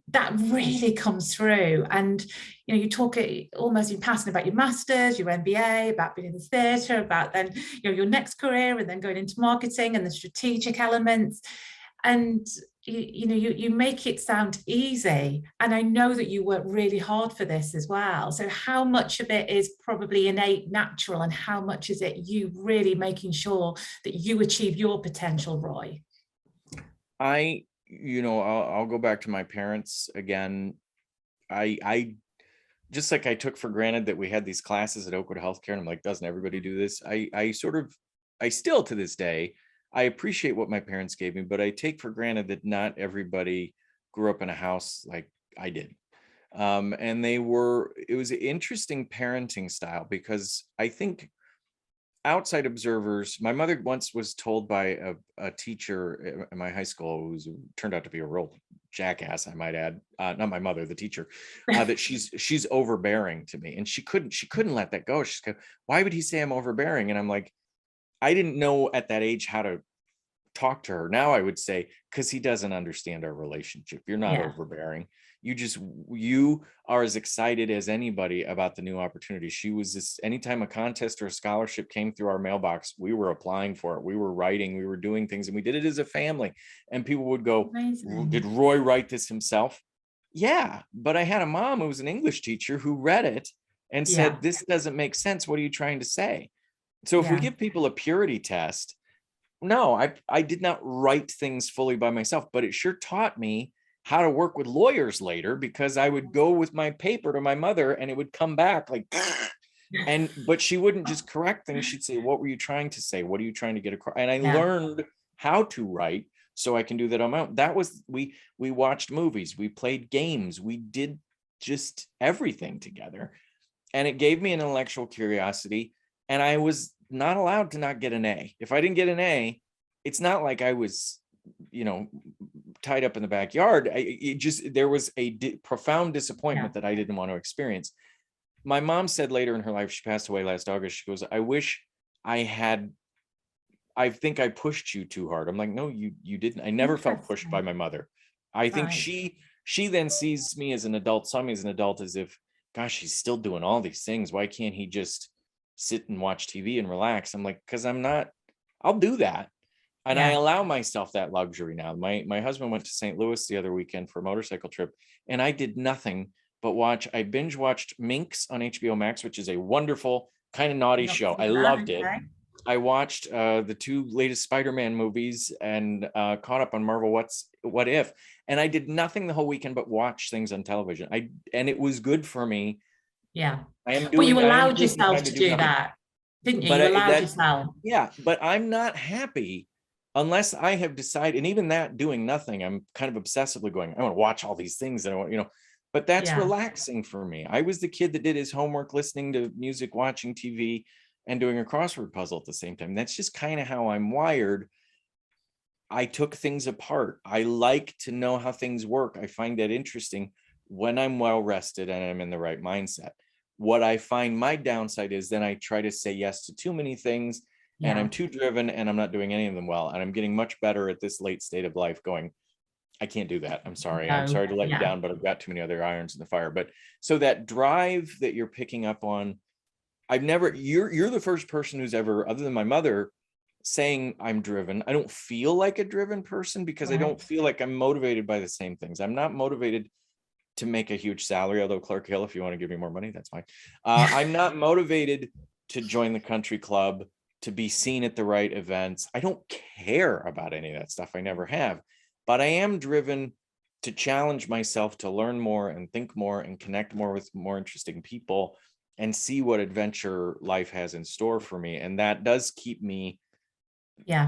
S1: that really comes through. And, you talk almost in passing about your master's, your MBA, about being in the theatre, about then, your next career, and then going into marketing and the strategic elements. And, you make it sound easy. And I know that you work really hard for this as well. So how much of it is probably innate, natural, and how much is it you really making sure that you achieve your potential, Roy?
S2: I'll go back to my parents again. I just like I took for granted that we had these classes at Oakwood Healthcare, and I'm like, doesn't everybody do this? I still to this day, I appreciate what my parents gave me, but I take for granted that not everybody grew up in a house like I did. And it was an interesting parenting style, because I think outside observers, my mother once was told by a teacher at my high school, who turned out to be a real jackass, I might add, not my mother, the teacher, that she's overbearing to me, and she couldn't let that go. She's like, why would he say I'm overbearing? And I'm like, I didn't know at that age how to talk to her. Now I would say, because he doesn't understand our relationship. You're not overbearing. You are as excited as anybody about the new opportunity. She was this, anytime a contest or a scholarship came through our mailbox, we were applying for it. We were writing, we were doing things, and we did it as a family. And people would go, amazing. Did Roy write this himself? Yeah, but I had a mom who was an English teacher who read it and said, this doesn't make sense. What are you trying to say? So if we give people a purity test, no, I did not write things fully by myself, but it sure taught me how to work with lawyers later, because I would go with my paper to my mother and it would come back like, But she wouldn't just correct things. She'd say, what were you trying to say? What are you trying to get across? And I
S1: Yeah.
S2: learned how to write so I can do that on my own. That was, we watched movies, we played games, we did just everything together. And it gave me an intellectual curiosity. And I was not allowed to not get an A. If I didn't get an A, it's not like I was, tied up in the backyard. There was a profound disappointment that I didn't want to experience. My mom said later in her life, she passed away last August, she goes, I think I pushed you too hard. I'm like, no, you didn't. I never felt pushed by my mother. I think she then sees me as an adult, saw me as an adult, as if, gosh, he's still doing all these things. Why can't he just sit and watch TV and relax? I'm like, because I'll do that. And I allow myself that luxury now. My husband went to St. Louis the other weekend for a motorcycle trip, and I did nothing but I binge watched Minx on HBO Max, which is a wonderful kind of naughty show. I loved it. I watched the 2 latest Spider-Man movies and caught up on Marvel What If, and I did nothing the whole weekend but watch things on television. And it was good for me.
S1: Yeah. But you allowed yourself to do that, didn't you?
S2: But
S1: you allowed yourself.
S2: Yeah, but I'm not happy unless I have decided, and even that, doing nothing, I'm kind of obsessively going, I want to watch all these things that I want, but that's relaxing for me. I was the kid that did his homework, listening to music, watching TV, and doing a crossword puzzle at the same time. That's just kind of how I'm wired. I took things apart. I like to know how things work. I find that interesting when I'm well rested and I'm in the right mindset. What I find my downside is then I try to say yes to too many things, and I'm too driven, and I'm not doing any of them well. And I'm getting much better at this late state of life going, I can't do that. I'm sorry. I'm sorry to let you down, but I've got too many other irons in the fire. But so that drive that you're picking up on, you're the first person who's ever, other than my mother, saying I'm driven. I don't feel like a driven person because I don't feel like I'm motivated by the same things. I'm not motivated to make a huge salary, although Clark Hill, if you want to give me more money, that's fine. I'm not motivated to join the country club, to be seen at the right events. I don't care about any of that stuff. I never have, but I am driven to challenge myself to learn more and think more and connect more with more interesting people and see what adventure life has in store for me. And that does keep me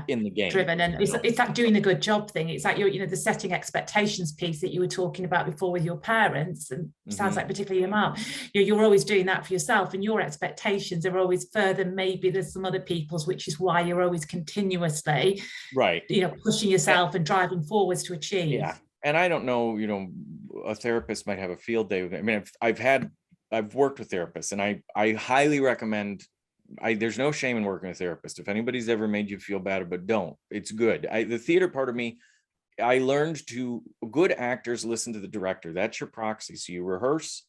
S2: in the game,
S1: driven. And it's that doing a good job thing. It's like the setting expectations piece that you were talking about before with your parents, and sounds like particularly your mom. You're always doing that for yourself, and your expectations are always further maybe there's some other people's, which is why you're always continuously pushing yourself and driving forwards to achieve.
S2: And I don't know, a therapist might have a field day with it. I mean, I've worked with therapists, and I highly recommend. There's no shame in working with a therapist. If anybody's ever made you feel bad, but don't, it's good. The theater part of me, I learned good actors listen to the director. That's your proxy. So you rehearse.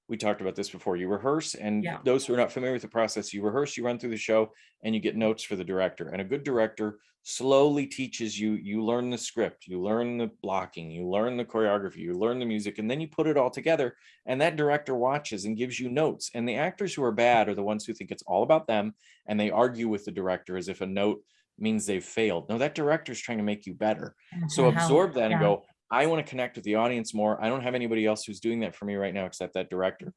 S2: We talked about this before. You rehearse, and those who are not familiar with the process, you rehearse, you run through the show, and you get notes for the director. And a good director slowly teaches you. You learn the script, you learn the blocking, you learn the choreography, you learn the music, and then you put it all together. And that director watches and gives you notes. And the actors who are bad are the ones who think it's all about them, and they argue with the director as if a note means they've failed. No, that director's trying to make you better. So absorb that and go, I want to connect with the audience more. I don't have anybody else who's doing that for me right now except that director.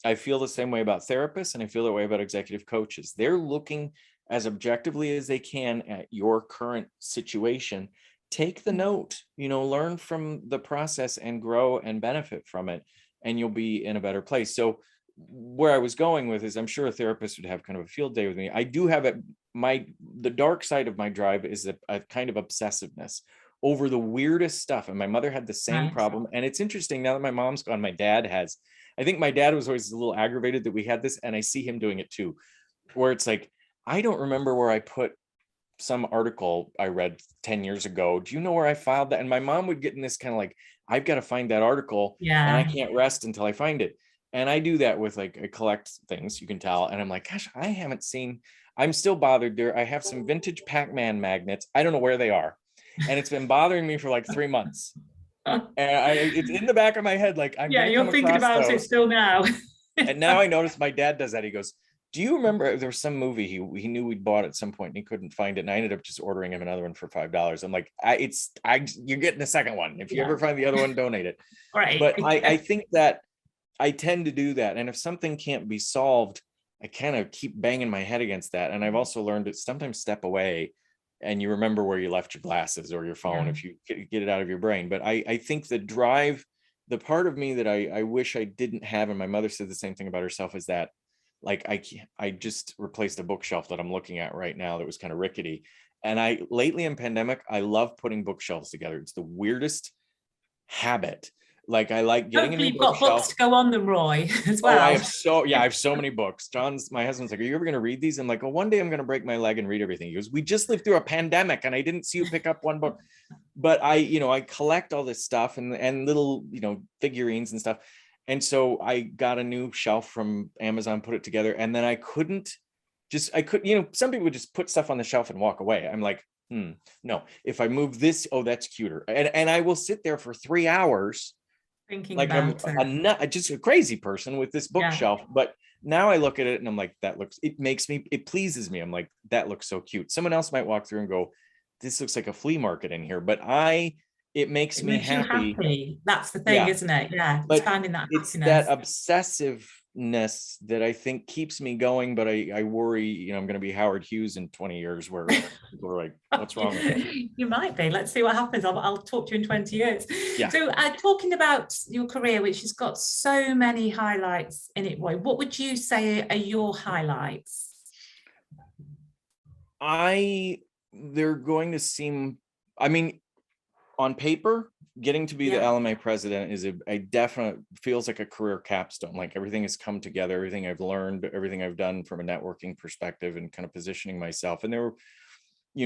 S2: I feel the same way about therapists, and I feel that way about executive coaches. They're looking as objectively as they can at your current situation. Take the note, learn from the process and grow and benefit from it, and you'll be in a better place. So where I was going with is, I'm sure a therapist would have kind of a field day with me. I do have the dark side of my drive is a kind of obsessiveness over the weirdest stuff. And my mother had the same problem. And it's interesting, now that my mom's gone, my dad has. I think my dad was always a little aggravated that we had this, and I see him doing it too, where it's like, I don't remember where I put some article I read 10 years ago. Do you know where I filed that? And my mom would get in this kind of like, I've got to find that article, and I can't rest until I find it. And I do that with I collect things, you can tell. And I'm like, gosh, I'm still bothered there. I have some vintage Pac-Man magnets. I don't know where they are. And it's been bothering me for 3 months. And it's in the back of my head.
S1: You're thinking about it still now.
S2: And now I notice my dad does that. He goes, do you remember there was some movie he knew we'd bought at some point and he couldn't find it, and I ended up just ordering him another one for $5. I'm like, you're getting the second one. If you ever find the other one, donate it.
S1: Right.
S2: But I think that I tend to do that. And if something can't be solved, I kind of keep banging my head against that. And I've also learned to sometimes step away and you remember where you left your glasses or your phone
S1: Yeah.
S2: if you get it out of your brain. But I think the drive, the part of me that I wish I didn't have, and my mother said the same thing about herself, is that like I just replaced a bookshelf that I'm looking at right now that was kind of rickety. And I lately in pandemic, I love putting bookshelves together. It's the weirdest habit. Like I like getting a
S1: Hopefully
S2: new
S1: you've got books
S2: bookshelf.
S1: to go on them, Roy, as
S2: Oh, I
S1: well.
S2: have I have so many books. My husband's like, are you ever going to read these? I'm like, oh, one day I'm going to break my leg and read everything. He goes, we just lived through a pandemic and I didn't see you pick up one book. But I collect all this stuff and little, figurines and stuff. And so I got a new shelf from Amazon, put it together, and then I couldn't, some people would just put stuff on the shelf and walk away. I'm like, no, if I move this, oh, that's cuter. And I will sit there for 3 hours
S1: Thinking
S2: like I'm
S1: about it.
S2: just a crazy person with this
S1: Yeah.
S2: bookshelf. But now I look at it and I'm like, it pleases me. I'm like, that looks so cute. Someone else might walk through and go, this looks like a flea market in here. But it makes
S1: It
S2: me
S1: makes you
S2: happy.
S1: happy. That's the thing,
S2: Yeah.
S1: isn't it? Yeah, it's
S2: But
S1: finding that
S2: it's
S1: happiness.
S2: that obsessiveness that I think keeps me going. But I worry, I'm going to be Howard Hughes in 20 years where people are like, what's wrong with you?
S1: You might be. Let's see what happens. I'll talk to you in 20 years.
S2: Yeah.
S1: So talking about your career, which has got so many highlights in it, Roy, what would you say are your highlights?
S2: They're going to seem, I mean, on paper, getting to be the LMA president is a definite, feels like a career capstone. Like everything has come together, everything I've learned, everything I've done from a networking perspective and kind of positioning myself. And there were,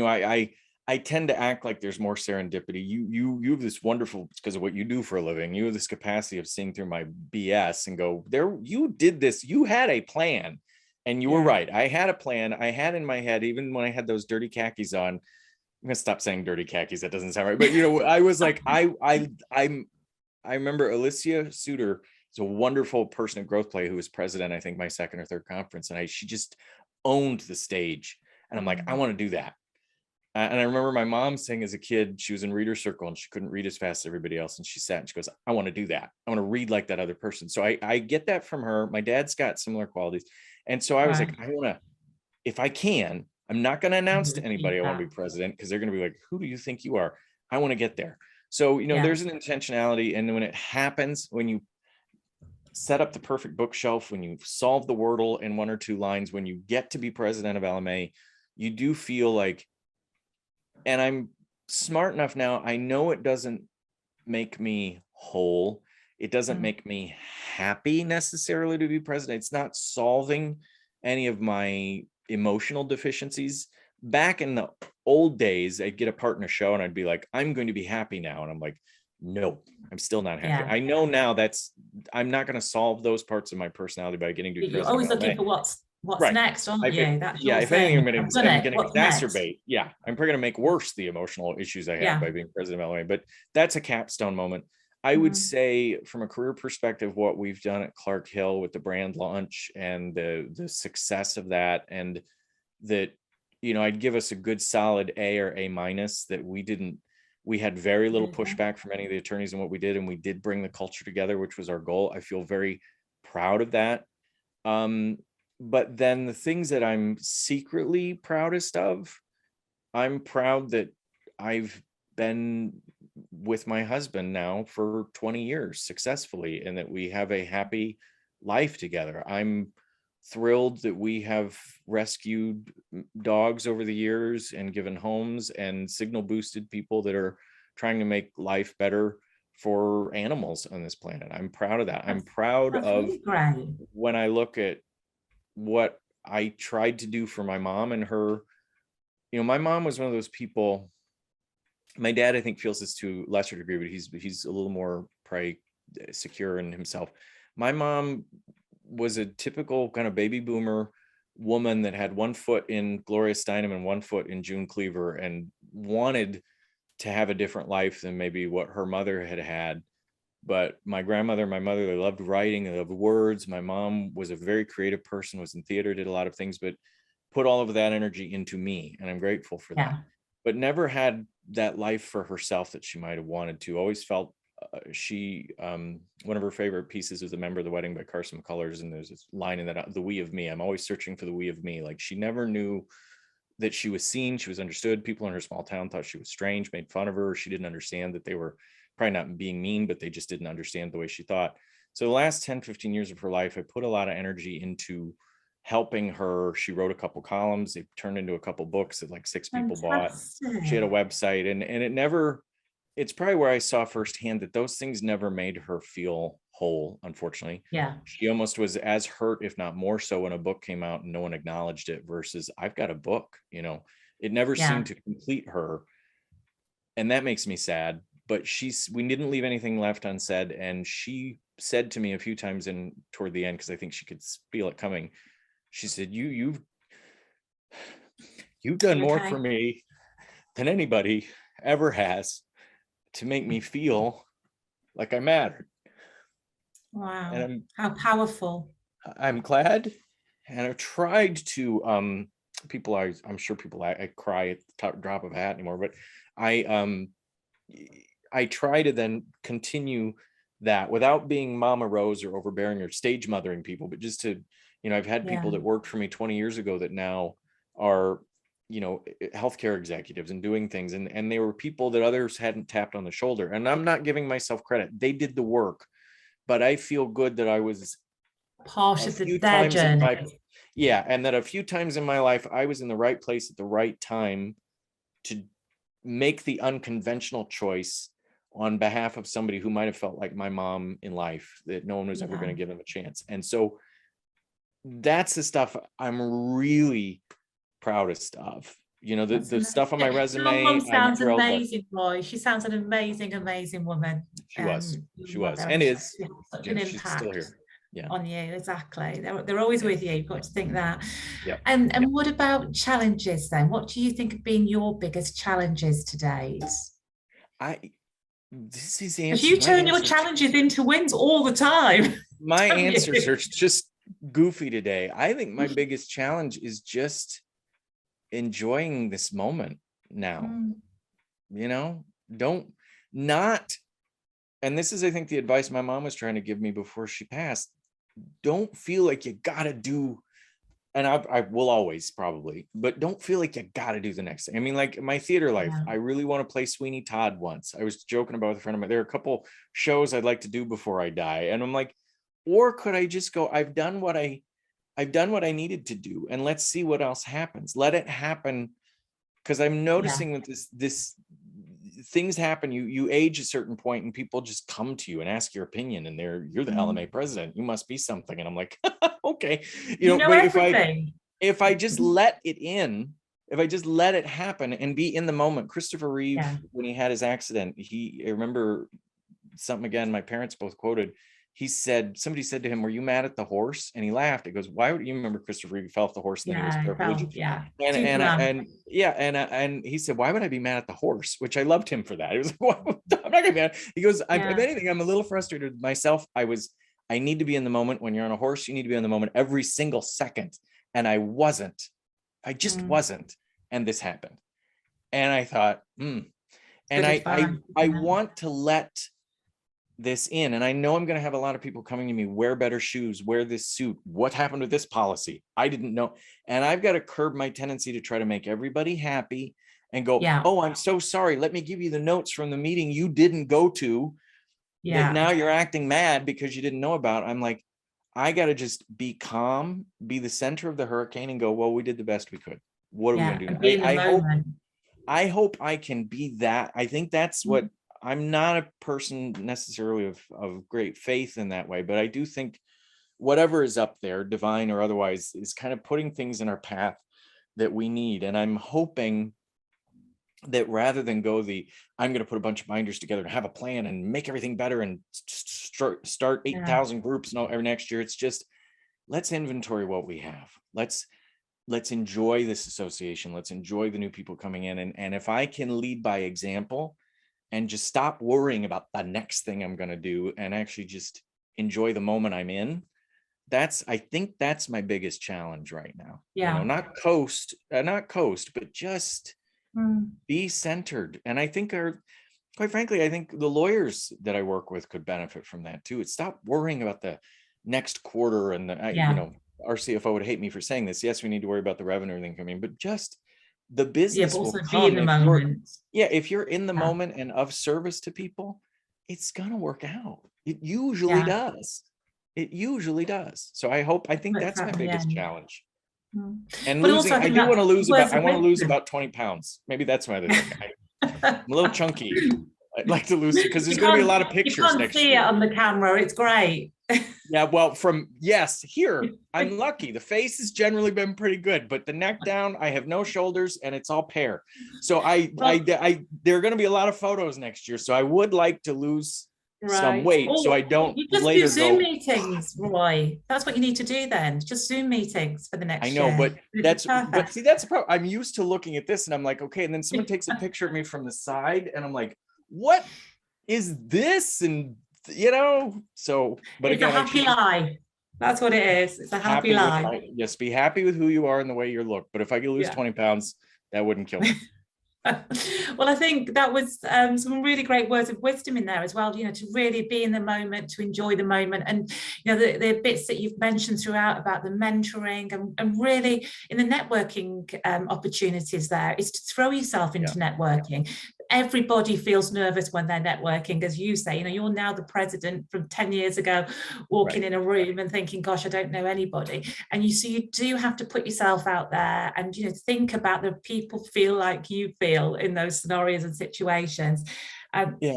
S2: I tend to act like there's more serendipity. You have this wonderful, because of what you do for a living, you have this capacity of seeing through my BS and go, there, you did this, you had a plan. And you were right. I had a plan. I had in my head, even when I had those dirty khakis on, I'm gonna stop saying dirty khakis. That doesn't sound right. But I was like, I remember Alicia Suter is a wonderful person at Growth Play who was president, I think my second or third conference. And she just owned the stage. And I'm like, I want to do that. And I remember my mom saying as a kid, she was in reader circle and she couldn't read as fast as everybody else. And she sat and she goes, I want to do that. I want to read like that other person. So I get that from her. My dad's got similar qualities. And so I was like, I want to, if I can, I'm not going to announce to anybody I want to be president because they're going to be like, who do you think you are? I want to get there. So, there's an intentionality. And when it happens, when you set up the perfect bookshelf, when you solve the Wordle in 1 or 2 lines, when you get to be president of LMA, you do feel like, and I'm smart enough now, I know it doesn't make me whole. It doesn't make me happy necessarily to be president. It's not solving any of my emotional deficiencies. Back in the old days, I'd get a part in a show and I'd be like, I'm going to be happy now. And I'm like, no, I'm still not happy. I know now I'm not going to solve those parts of my personality by getting to be president.
S1: You're always looking for what's
S2: right
S1: next, aren't you? That's
S2: if anything, I'm going to exacerbate.
S1: Next?
S2: Yeah, I'm probably going to make worse the emotional issues I have by being president of LMA. But that's a capstone moment. I would say, from a career perspective, what we've done at Clark Hill with the brand launch and the success of that, and that I'd give us a good solid A or A minus. That we had very little pushback from any of the attorneys in what we did, and we did bring the culture together, which was our goal. I feel very proud of that. But then the things that I'm secretly proudest of, I'm proud that I've been with my husband now for 20 years successfully, and that we have a happy life together. I'm thrilled that we have rescued dogs over the years and given homes and signal boosted people that are trying to make life better for animals on this planet. I'm proud of that. I'm proud of really when I look at what I tried to do for my mom and her. My mom was one of those people. My dad, I think, feels this to a lesser degree, but he's a little more probably secure in himself. My mom was a typical kind of baby boomer woman that had one foot in Gloria Steinem and one foot in June Cleaver, and wanted to have a different life than maybe what her mother had had. But my grandmother and my mother, they loved writing, they loved words. My mom was a very creative person, was in theater, did a lot of things, but put all of that energy into me. And I'm grateful for that. But never had that life for herself that she might have wanted to. Always felt she one of her favorite pieces is A Member of the Wedding by Carson McCullers, and there's this line in that, the we of me, I'm always searching for the we of me. Like, she never knew that she was seen, she was understood. People in her small town thought she was strange, made fun of her. She didn't understand that they were probably not being mean, but they just didn't understand the way she thought. So the last 10-15 years of her life, I put a lot of energy into helping her. She wrote a couple columns, they turned into a couple books that like 6 people bought. She had a
S1: Fantastic.
S2: website, and it never, it's probably where I saw firsthand that those things never made her feel whole, unfortunately.
S1: Yeah.
S2: She almost was as hurt, if not more so, when a book came out and no one acknowledged it, versus I've got a book, you know. It never
S1: Yeah.
S2: seemed to complete her, and that makes me sad. But we didn't leave anything left unsaid, and she said to me a few times in toward the end, because I think she could feel it coming, she said, you've done
S1: You
S2: more
S1: okay?
S2: for me than anybody ever has, to make me feel like I mattered.
S1: Wow.
S2: And
S1: How powerful.
S2: I'm glad. And I've tried to people, I'm sure people, I cry at the top drop of a hat anymore, but I try to then continue that without being Mama Rose or overbearing or stage mothering people, but just to, you know, I've had
S1: Yeah.
S2: people that worked for me 20 years ago that now are, you know, healthcare executives and doing things, and they were people that others hadn't tapped on the shoulder. And I'm not giving myself credit, they did the work, but I feel good that I was
S1: Part
S2: a
S1: of
S2: few
S1: their
S2: times in my,
S1: journey.
S2: yeah, and that a few times in my life I was in the right place at the right time to make the unconventional choice on behalf of somebody who might have felt like my mom in life, that no one was ever
S1: Yeah.
S2: going to give them a chance. And so that's the stuff I'm really proudest of. You know,
S1: That's
S2: the stuff on my
S1: amazing. Your
S2: resume,
S1: mum
S2: I'm
S1: sounds
S2: thrilled, but
S1: amazing, Roy. She sounds an amazing, amazing woman.
S2: she was,
S1: Your mother,
S2: and
S1: and
S2: is,
S1: she had such
S2: you
S1: an
S2: know, she's still
S1: impact
S2: here. Yeah.
S1: on you. Exactly. They're always
S2: Yeah.
S1: with you. You've got to think that.
S2: Yeah.
S1: And what about challenges then? What do you think have been your biggest challenges to date?
S2: This is the
S1: Because
S2: answer.
S1: you turn your challenges into wins all the time,
S2: My
S1: don't
S2: answers
S1: you?
S2: are just goofy today. I think my biggest challenge is just enjoying this moment now.
S1: Mm,
S2: You know, don't not, and this is, I think, the advice my mom was trying to give me before she passed. Don't feel like you gotta do, and I will always probably, but don't feel like you gotta do the next thing. I mean, like my theater life,
S1: yeah.
S2: I really want to play Sweeney Todd once. I was joking about with a friend of mine, there are a couple shows I'd like to do before I die. And I'm like, or could I just go, I've done what I needed to do, and let's see what else happens. Let it happen. Because I'm
S1: Yeah.
S2: noticing that this things happen. You age a certain point and people just come to you and ask your opinion, and you're the
S1: Mm.
S2: LMA president, you must be something. And I'm like, okay,
S1: You know
S2: but
S1: everything.
S2: if I just let it in, if I just let it happen and be in the moment. Christopher Reeve,
S1: Yeah.
S2: when he had his accident, I remember something again, my parents both quoted. He said, somebody said to him, "Were you mad at the horse?" And he laughed. He goes, "Why would you?" Remember, Christopher Reeve fell off the horse and then he was
S1: Yeah. Well,
S2: paraplegic.
S1: yeah.
S2: And
S1: Superman.
S2: yeah, and he said, "Why would I be mad at the horse?" Which I loved him for that. He was like, "I'm not gonna be mad." He goes, If
S1: Yeah.
S2: anything, I'm a little frustrated with myself. I need to be in the moment. When you're on a horse, you need to be in the moment every single second. And I wasn't. I just
S1: Mm.
S2: wasn't. And this happened. And I thought, And
S1: Good advice.
S2: I
S1: Yeah.
S2: want to let this in. And I know I'm going to have a lot of people coming to me, wear better shoes, wear this suit. What happened with this policy? I didn't know. And I've got to curb my tendency to try to make everybody happy and go,
S1: Yeah.
S2: "Oh, I'm so sorry. Let me give you the notes from the meeting you didn't go to that
S1: Yeah.
S2: now you're acting mad because you didn't know about." I'm like, I got to just be calm, be the center of the hurricane and go, "Well, we did the best we could. What are we
S1: Yeah.
S2: going to do
S1: And
S2: now?"
S1: be in the moment.
S2: I hope I can be that. I think that's what, I'm not a person necessarily of great faith in that way, but I do think whatever is up there, divine or otherwise, is kind of putting things in our path that we need. And I'm hoping that rather than go I'm going to put a bunch of binders together and have a plan and make everything better and start
S1: Yeah.
S2: 8,000 groups every next year, it's just, let's inventory what we have. Let's enjoy this association. Let's enjoy the new people coming in. And if I can lead by example and just stop worrying about the next thing I'm going to do and actually just enjoy the moment I'm in, I think that's my biggest challenge right now.
S1: Yeah.
S2: Not coast, but just
S1: Mm.
S2: be centered. And I think quite frankly, I think the lawyers that I work with could benefit from that too. It's stop worrying about the next quarter and our CFO would hate me for saying this. Yes, we need to worry about the revenue and coming, but just the
S1: But
S2: business
S1: also
S2: will
S1: be in
S2: come
S1: the moment.
S2: if you're in the
S1: Yeah.
S2: moment and of service to people, it's gonna work out. It usually does. It usually does. So I think
S1: Works
S2: that's
S1: out
S2: my
S1: in the
S2: biggest
S1: end.
S2: challenge.
S1: Mm.
S2: And
S1: But also,
S2: losing,
S1: I
S2: I
S1: think
S2: do want to
S1: that's
S2: lose
S1: words
S2: about, I
S1: of
S2: want to lose
S1: wisdom.
S2: about 20 pounds. Maybe that's my other thing. I'm a little chunky. I'd like to lose it because there's
S1: You
S2: going to be a
S1: can't-
S2: lot of pictures
S1: You can't
S2: next
S1: see
S2: year.
S1: it on the camera. It's great.
S2: Yeah, well, here, I'm lucky. The face has generally been pretty good, but the neck down, I have no shoulders and it's all pear. So there are going to be a lot of photos next year. So I would like to lose some weight so I don't
S1: you just
S2: later
S1: do Zoom
S2: go.
S1: meetings, Roy. That's what you need to do then. Just Zoom meetings for the next
S2: I know,
S1: year.
S2: but
S1: It's perfect.
S2: but see, that's the problem. I'm used to looking at this and I'm like, okay. And then someone takes a picture of me from the side and I'm like, what is this? And so, but
S1: it's
S2: again,
S1: a happy life. That's what it is. It's a happy life.
S2: Yes, be happy with who you are and the way you look. But if I could lose 20 pounds, that wouldn't kill me.
S1: Well, I think that was some really great words of wisdom in there as well, to really be in the moment, to enjoy the moment. And, the bits that you've mentioned throughout about the mentoring and really in the networking opportunities there is to throw yourself into networking. Everybody feels nervous when they're networking, as you say. You're now the president from 10 years ago, walking in a room and thinking, gosh, I don't know anybody. And you do have to put yourself out there and think about the people feel like you feel in those scenarios and situations.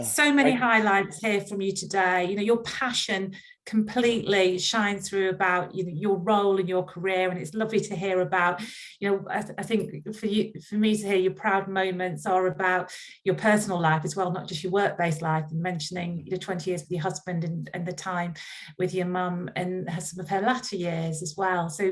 S1: So many highlights here from you today. Your passion completely shines through about your role in your career, and it's lovely to hear about. I think for me to hear your proud moments are about your personal life as well, not just your work-based life. And mentioning 20 years with your husband and the time with your mum and some of her latter years as well. So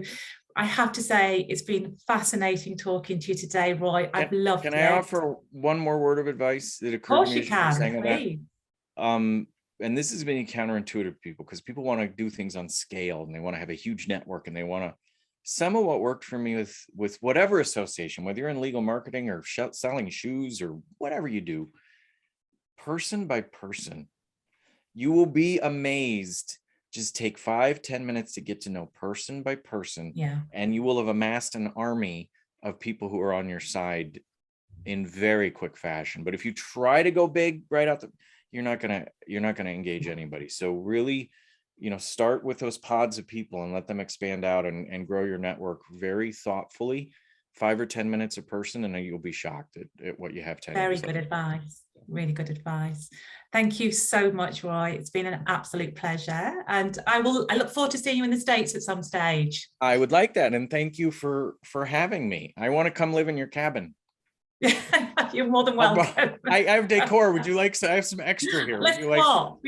S1: I have to say, it's been fascinating talking to you today, Roy. I've loved it.
S2: Can I offer one more word of advice that occurred to me?
S1: Of course you can, please.
S2: And this has been counterintuitive to people because people want to do things on scale and they want to have a huge network and they want to. Some of what worked for me with whatever association, whether you're in legal marketing or selling shoes or whatever you do, person by person, you will be amazed. Just take 5-10 minutes to get to know person by person, and you will have amassed an army of people who are on your side in very quick fashion. But if you try to go big right out you're not gonna engage anybody. So really, start with those pods of people and let them expand out and grow your network very thoughtfully. 5 or 10 minutes a person, and you'll be shocked at what you have.
S1: Very good advice. Really good advice. Thank you so much, Roy. It's been an absolute pleasure, and I look forward to seeing you in the States at some stage.
S2: I would like that, and thank you for having me. I want to come live in your cabin.
S1: You're more than welcome.
S2: I have decor. Would you like? I have some extra here.
S1: Let's swap.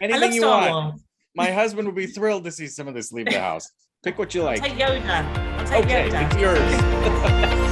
S2: Anything you want. My husband would be thrilled to see some of this leave the house. Pick what you like.
S1: I'll take Yoda.
S2: It's yours.